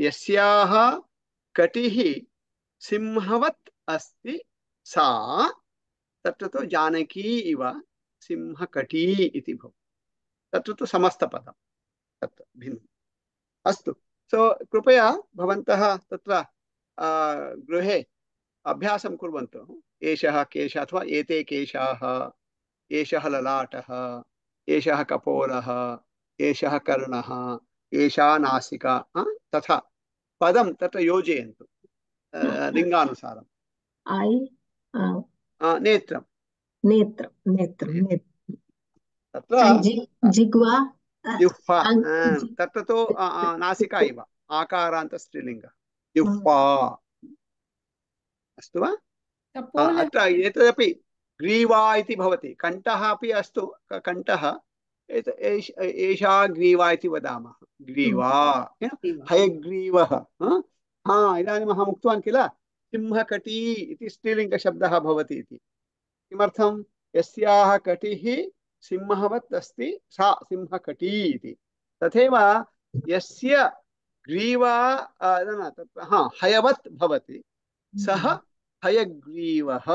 यस्याः कटिः सिंहवत् अस्ति सा तत्र तु जानकी इव सिंहकटी इति भवति तत्र तु समस्तपदं तत्र भिन्नम् अस्तु सो कृपया भवन्तः तत्र गृहे अभ्यासं कुर्वन्तु एषः केशः अथवा एते केशाः एषः ललाटः एषः कपोलः एषः कर्णः एषा नासिका तथा पदं तत्र योजयन्तु लिङ्गानुसारं नेत्रं नेत्रं नेत्रं तत्र जिह्वा जिह्वा तत्र तु नासिका इव आकारान्त स्त्रीलिङ्गः जिह्वा अस्तु वा अत्र एतदपि ग्रीवा इति भवति कण्ठः अपि अस्तु कण्ठः एषा ग्रीवा इति वदामः ग्रीवा हयग्रीवः इदानीम् अहम् उक्तवान् किल सिंहकटी इति स्त्रीलिङ्गशब्दः भवति इति किमर्थं यस्याः कटिः सिंहवत् अस्ति सा सिंहकटी इति तथैव यस्य ग्रीवा हयवत् भवति सः हयग्रीवः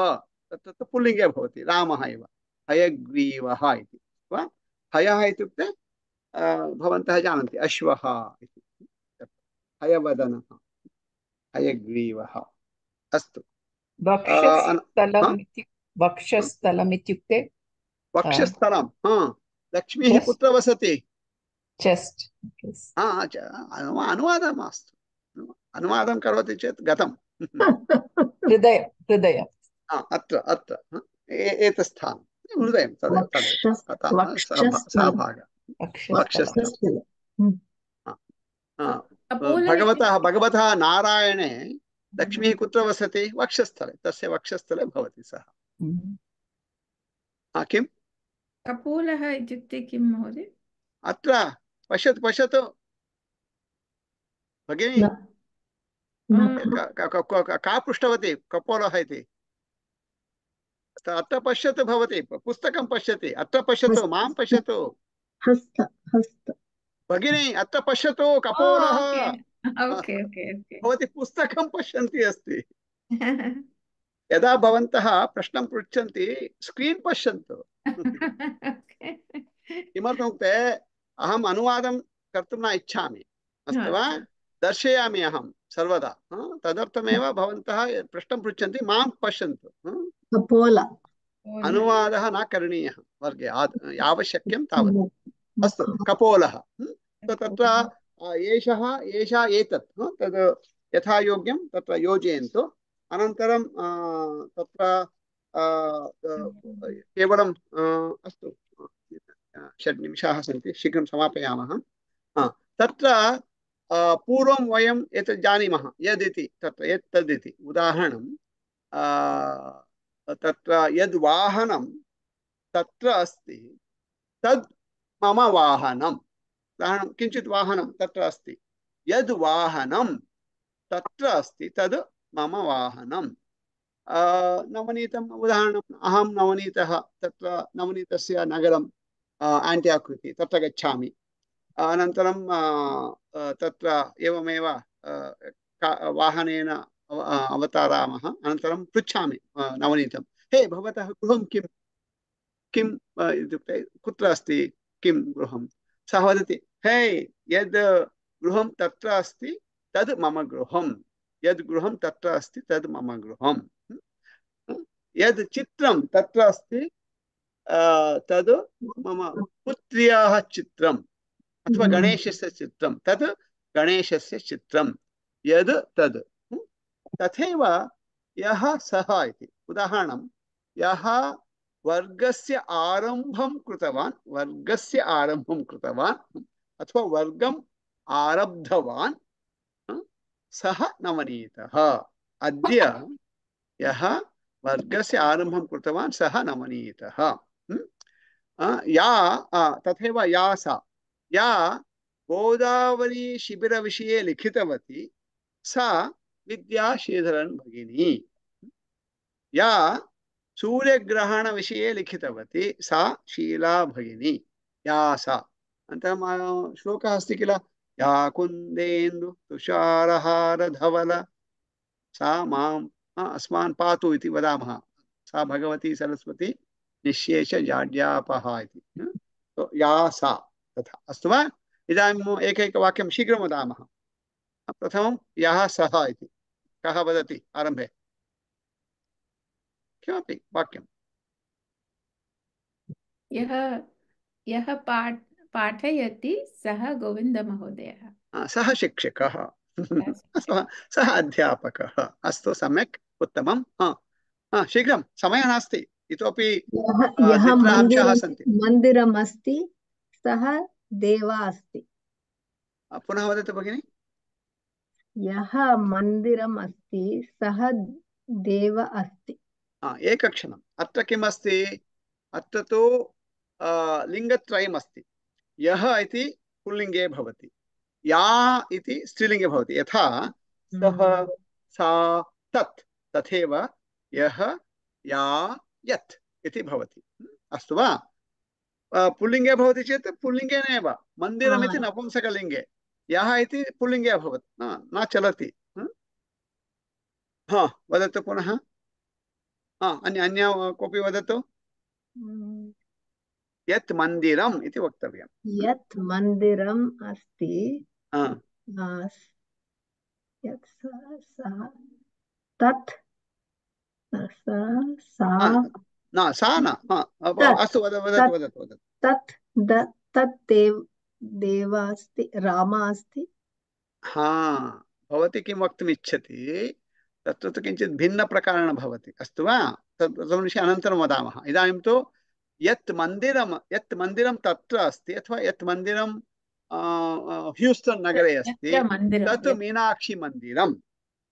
तत्र पुल्लिङ्गे भवति रामः एव हयग्रीवः इति हयः इत्युक्ते भवन्तः जानन्ति अश्वः इति हयवदनः हयग्रीवः अस्तु वक्षस्थलम् इत्युक्ते वक्षस्थलं लक्ष्मीः कुत्र वसति चेस्ट् अनुवादं मास्तु अनुवादं करोति चेत् गतं हृदय अत्र अत्र एतत् स्थानं हृदयं भगवतः नारायणे लक्ष्मीः कुत्र वसति वक्षस्थले तस्य वक्षस्थले भवति सः किं कपोलः इत्युक्ते किं महोदय अत्र पश्यतु पश्यतु भगिनी का पृष्टवती कपोलः इति अत्र पश्यतु भवती पुस्तकं पश्यति अत्र पश्यतु मां पश्यतु भगिनी अत्र पश्यतु कपोलः भवती पुस्तकं पश्यन्ती अस्ति यदा भवन्तः प्रश्नं पृच्छन्ति स्क्रीन् पश्यन्तु किमर्थमित्युक्ते अहम् अनुवादं कर्तुं न इच्छामि अस्तु वा दर्शयामि अहं सर्वदा तदर्थमेव भवन्तः प्रश्नं पृच्छन्ति मां पश्यन्तु कपोल अनुवादः न करणीयः वर्गे यावत् शक्यं तावत्। अस्तु कपोलः। तो तत्र एषः एषा एतत् तद् यथा योग्यं तत्र योजयन्तु। अनन्तरं तत्र केवलं अस्तु 6 निमिषाः सन्ति, शीघ्रं समापयामः। तत्र पूर्वं वयम् एतत् जानीमः यदिति, तत्र यत् तदिति उदाहरणं तत्र यद् वाहनं तत्र अस्ति तद् मम वाहनम्। उदाहरणं किञ्चित् वाहनं तत्र अस्ति, यद् वाहनं तत्र अस्ति तद् मम वाहनम्। नवनीतम् उदाहरणम्, अहं नवनीतः तत्र नवनीतस्य नगरं आण्टियाक् इति तत्र गच्छामि। अनन्तरं तत्र एवमेव वाहनेन अवतरामः। अनन्तरं पृच्छामि नवनीतं, हे भवतः गृहं किं किम् इत्युक्ते कुत्र अस्ति किं गृहं? सः वदति, हे यद् गृहं तत्र अस्ति तद् मम गृहं, यद् गृहं तत्र अस्ति तद् मम गृहं, यद् चित्रं तत्र अस्ति तद् मम पुत्र्याः चित्रम् अथवा गणेशस्य चित्रं तद् गणेशस्य चित्रं, यद् तद्। तथैव यः सः इति उदाहरणं, यः वर्गस्य आरम्भं कृतवान् अथवा वर्गम् आरब्धवान् सः नवनीतः। अद्य यः वर्गस्य आरम्भं कृतवान् सः नवनीतः। या तथैव या सा, या गोदावरी शिबिरविषये लिखितवती सा विद्या श्रीधरन् भगिनी। या सूर्यग्रहणविषये लिखितवती सा शीला भगिनी। या सा अनन्तरं श्लोकः अस्ति किल, या कुन्देन्दु तुषारहारधवल सा माम् अस्मान् पातु इति वदामः। सा भगवती सरस्वती निःशेष जाड्यापहा इति। तो या सा तथा। अस्तु वा? इदानीम् एकैकवाक्यं शीघ्रं वदामः। प्रथमं यः सः इति कः वदति आरम्भे? किमपि वाक्यं। यः पाठयति सः गोविन्दमहोदयः। सः शिक्षकः। सः अध्यापकः। अस्तु, सम्यक्, उत्तमं। शीघ्रं, समयः नास्ति, इतोपि यः अंशाः सन्ति। मन्दिरम् अस्ति सः देवा अस्ति। पुनः वदतु भगिनि। यः मन्दिरम् अस्ति सः देव अस्ति। एकक्षणम्, अत्र किम् अस्ति? अत्र तु लिङ्गत्रयम् अस्ति। यः इति पुल्लिङ्गे भवति, या इति स्त्रीलिङ्गे भवति। यथा सः सा तत्, तथैव यः या यत् इति भवति। अस्तु वा? पुल्लिङ्गे भवति चेत् पुल्लिङ्गेनैव। मन्दिरमिति नपुंसकलिङ्गे, यः इति पुल्लिङ्गे अभवत्, न चलति। वदतु पुनः। अन्य कोऽपि वदतु। यत् मन्दिरम् इति वक्तव्यं। यत् मन्दिरम् अस्ति तत् सा न। अस्तु, वदतु। तत् देवा अस्ति, रामा अस्ति। भवती किं वक्तुम् इच्छति? तत्र तु किञ्चित् भिन्नप्रकारेण भवति। अस्तु वा? तद्विषये अनन्तरं वदामः। इदानीं तु यत् मन्दिरं तत्र अस्ति अथवा यत् मन्दिरं ह्यूस्टन् नगरे अस्ति तत् मीनाक्षी मन्दिरम्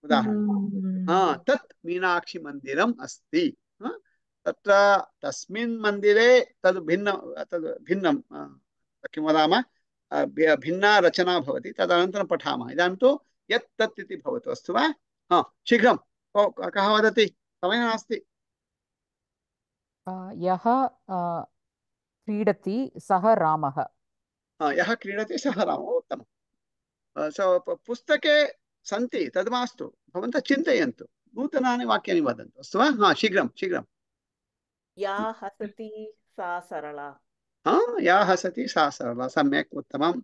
उदाहरणं। तत् मीनाक्षी मन्दिरम् अस्ति। तत्र तस्मिन् मन्दिरे तद् भिन्नं किं वदामः, भिन्ना रचना भवति। तदनन्तरं पठामः। इदानीं तु यत् तत् इति भवतु। अस्तु वा? शीघ्रं, कः वदति? समयः नास्ति। यः क्रीडति सः रामः। यः क्रीडति सः रामः। उत्तमं। पुस्तके सन्ति, तद् मास्तु, भवन्तः चिन्तयन्तु, नूतनानि वाक्यानि वदन्तु। अस्तु वा? शीघ्रं। या हसति सा सरला। या हसति सा सरला। सम्यक्, उत्तमं।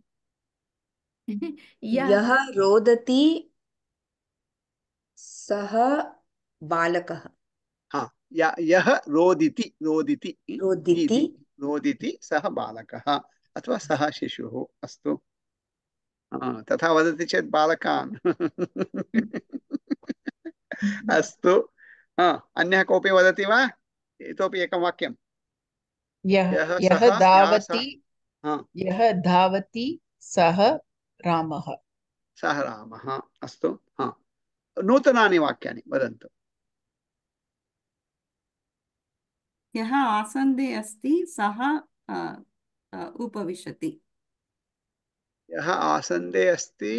यः रोदति सः बालकः। यः रोदिति रोदिति रोदिति इति रोदिति सः बालकः अथवा सः शिशुः अस्तु तथा वदति चेत् बालकान् अस्तु अन्यः कोऽपि वदति वा इतोपि एकं वाक्यं यः यः यः सः या सा धावति यः धावति सः रामः सः रामः अस्तु नूतनानि वाक्यानि वदन्तु यः आसन्दे अस्ति सः उपविशति यः आसन्दे अस्ति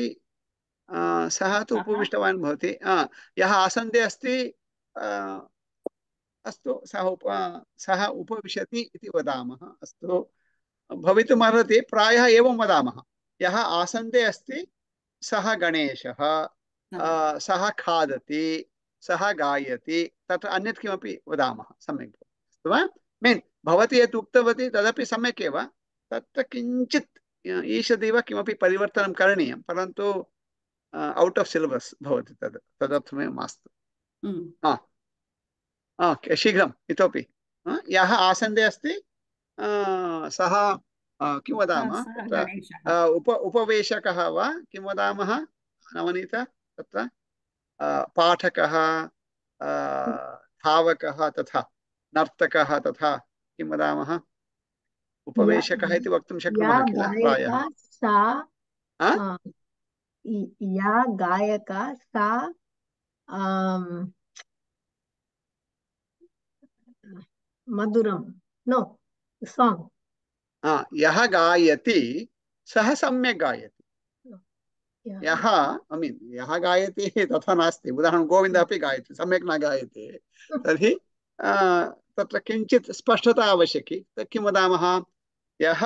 सः तु सः उपविष्टवान् भवति यः आसन्दे अस्ति अस्तु सः उपविशति इति वदामः अस्तु भवितुमर्हति प्रायः एवं वदामः यः आसन्दे अस्ति सः गणेशः सः खादति सः गायति तत्र अन्यत् किमपि वदामः सम्यक् अस्तु वा मीन् भवती यत् उक्तवती तदपि सम्यक् एव तत्र किञ्चित् ईषदेव किमपि परिवर्तनं करणीयं परन्तु औट् आफ् सिलेबस् भवति तदर्थमेव मास्तु शीघ्रम् इतोपि यः आसन्दे अस्ति सः किं वदामः तत्र उपवेशकः वा किं वदामः नवनीत तत्र पाठकः धावकः तथा नर्तकः तथा किं वदामः उपवेशकः इति वक्तुं शक्नुमः किल प्रायः या गायका सा मधुरं नो साङ्ग् यः गायति सः सम्यक् गायति यः यः गायति तथा नास्ति उदाहरणं गोविन्द अपि गायति सम्यक् न गायति तर्हि तत्र किञ्चित् स्पष्टता आवश्यकी तत् किं वदामः यः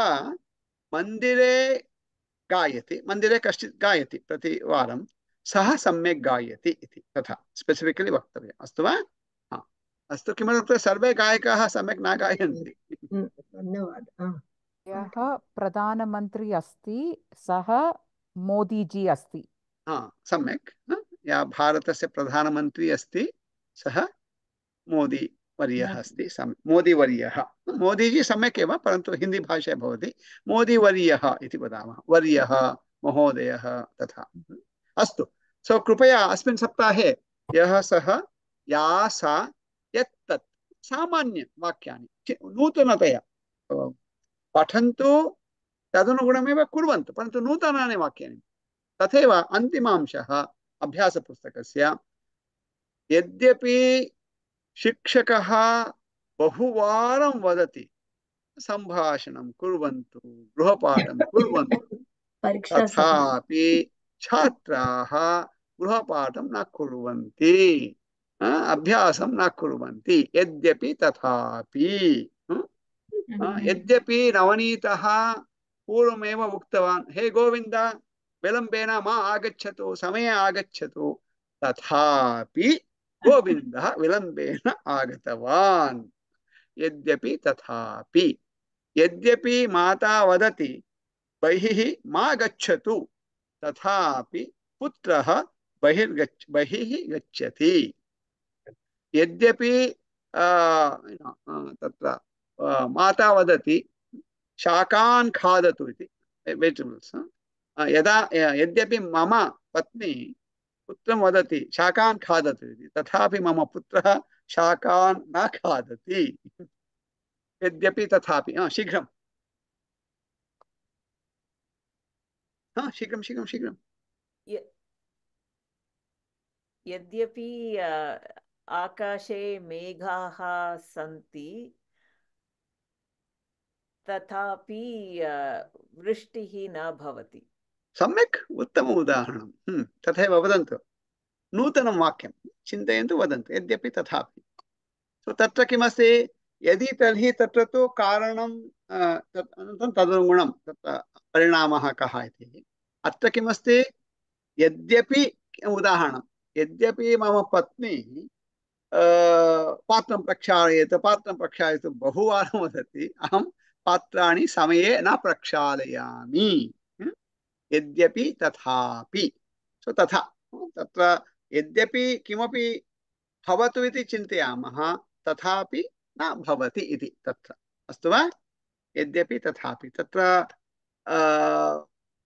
मन्दिरे गायति मन्दिरे कश्चित् गायति प्रतिवारं सः सम्यक् गायति इति तथा स्पेसिफिकली वक्तव्यम् अस्तु वा अस्तु किमर्थं सर्वे गायकाः सम्यक् न गायन्ति धन्यवादः यः प्रधानमन्त्री अस्ति सः मोदीजी अस्ति सम्यक् या भारतस्य प्रधानमन्त्री अस्ति सः मोदी वर्यः अस्ति मोदीवर्यः मोदीजी सम्यक् एव परन्तु हिन्दी भाषा भवति मोदीवर्यः इति वदामः वर्यः महोदयः तथा अस्तु सो कृपया अस्मिन् सप्ताहे यः सः या सा यत् तत् सामान्यवाक्यानि नूतनतया पठन्तु तदनुगुणमेव कुर्वन्तु परन्तु नूतनानि वाक्यानि तथैव अन्तिमांशः अभ्यासपुस्तकस्य यद्यपि शिक्षकः बहुवारं वदति सम्भाषणं कुर्वन्तु गृहपाठं कुर्वन्तु तथापि छात्राः गृहपाठं न कुर्वन्ति अभ्यासं न कुर्वन्ति यद्यपि तथापि यद्यपि नवनीतः पूर्वमेव उक्तवान् हे गोविन्द विलम्बेन मा आगच्छतु समये आगच्छतु तथापि गोविन्दः विलम्बेन आगतवान् यद्यपि तथापि यद्यपि माता वदति बहिः मा गच्छतु तथापि पुत्रः बहिः गच्छति यद्यपि तत्र माता वदति शाकान् खादतु इति वेजिटेबल्स् यदा यद्यपि मम पत्नी पुत्रं वदति शाकान् खादतु इति तथापि मम पुत्रः शाकान् न खादति यद्यपि तथापि शीघ्रं शीघ्रं शीघ्रं शीघ्रं यद्यपि आकाशे मेघाः सन्ति तथापि वृष्टिः न भवति सम्यक् उत्तम उदाहरणं तथैव वदन्तु नूतनं वाक्यं चिन्तयन्तु वदन्तु यद्यपि तथापि सो तत्र किमस्ति यदि तर्हि तत्र तु कारणं तदनुगुणं तत्र परिणामः कः इति अत्र किमस्ति यद्यपि उदाहरणं यद्यपि मम पत्नी पात्रं प्रक्षालयतु बहुवारं वदति अहं पात्राणि समये न प्रक्षालयामि यद्यपि तथापि सो तथा तत्र यद्यपि किमपि भवतु इति चिन्तयामः तथापि न भवति इति तत्र अस्तु वा यद्यपि तथापि तत्र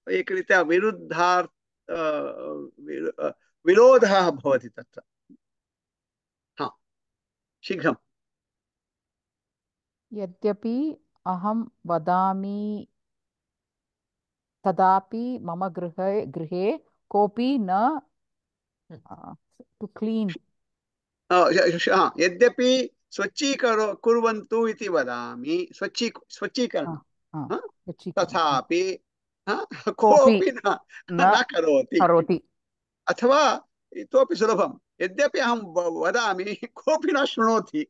एकरीत्या विरोधः भवति तत्र हा शीघ्रं यद्यपि अहं वदामि तदापि मम गृहे कोऽपि न टु क्लीन् यद्यपि कुर्वन्तु इति वदामि स्वच्छीकरणं तथापि कोऽपि न करोति अथवा इतोपि सुलभं यद्यपि अहं वदामि कोऽपि न शृणोति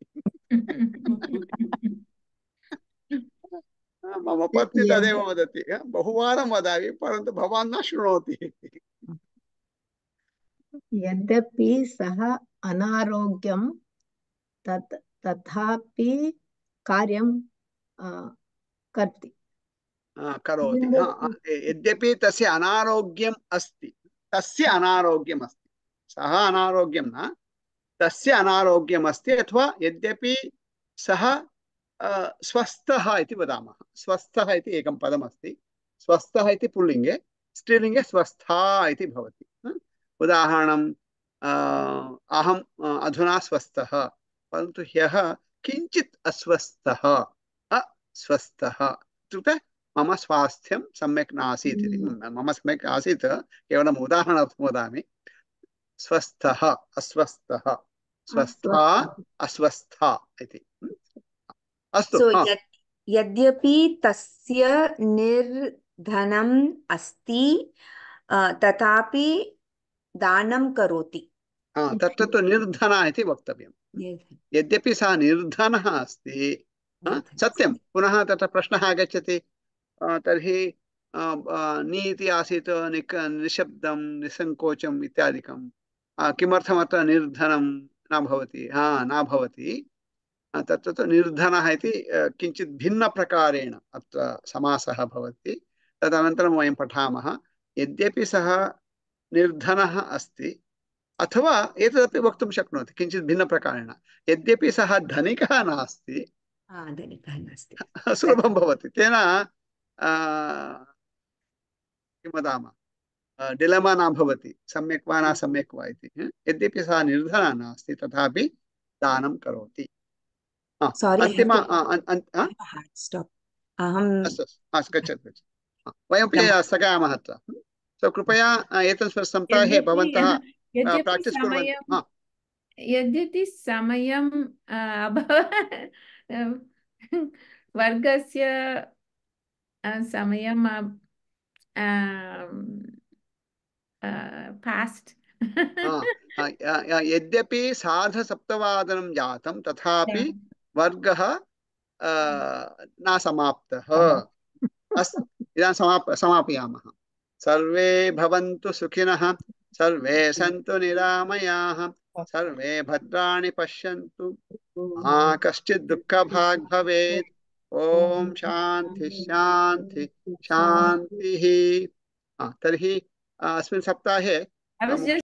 मम पत्नी तदेव वदति बहुवारं वदामि परन्तु भवान् न शृणोति यद्यपि सः अनारोग्यं तथापि कार्यं करोति यद्यपि तस्य अनारोग्यम् अस्ति सः अनारोग्यं न तस्य अनारोग्यम् अस्ति अथवा यद्यपि सः स्वस्थः इति वदामः स्वस्थः इति एकं पदमस्ति स्वस्थः इति पुल्लिङ्गे स्त्रीलिङ्गे स्वस्था इति भवति उदाहरणं अहम् अधुना स्वस्थः परन्तु ह्यः किञ्चित् अस्वस्थः इत्युक्ते मम स्वास्थ्यं सम्यक् नासीत् इति मम सम्यक् आसीत् केवलम् उदाहरणार्थं वदामि स्वस्थः अस्वस्थः स्वस्था अस्वस्था इति अस्तु यद्यपि तस्य निर्धनम् अस्ति तथापि दानं करोति तत्र तु निर्धना इति वक्तव्यं यद्यपि सः निर्धनः अस्ति सत्यं पुनः तत्र प्रश्नः आगच्छति तर्हि नीति आसीत् निशब्दं निसङ्कोचम् इत्यादिकं किमर्थमत्र निर्धनं न भवति न भवति तत्र तु निर्धनः इति किञ्चित् भिन्नप्रकारेण अत्र समासः भवति तदनन्तरं वयं पठामः यद्यपि सः निर्धनः अस्ति अथवा एतदपि वक्तुं शक्नोति किञ्चित् भिन्नप्रकारेण यद्यपि सः धनिकः नास्ति सुलभं भवति तेन किं वदामः डिलेमा न भवति सम्यक् वा न सम्यक् वा इति यद्यपि सः निर्धनः नास्ति तथापि दानं करोति अन्तिम गच्छतु वयमपि स्थगयामः अत्र सो कृपया एतस्मिन् सप्ताहे भवन्तः प्राक्टिस् कुर्वन्तु यद्यपि समयं वर्गस्य समयं पास्ट् यद्यपि सार्धसप्तवादनं जातं तथापि वर्गः न समाप्तः अस्तु इदानीं समापयामः सर्वे भवन्तु सुखिनः सर्वे सन्तु निरामयाः सर्वे भद्राणि पश्यन्तु मा कश्चित् दुःखभाग् भवेत् ॐ शान्ति शान्ति शान्तिः तर्हि अस्मिन् सप्ताहे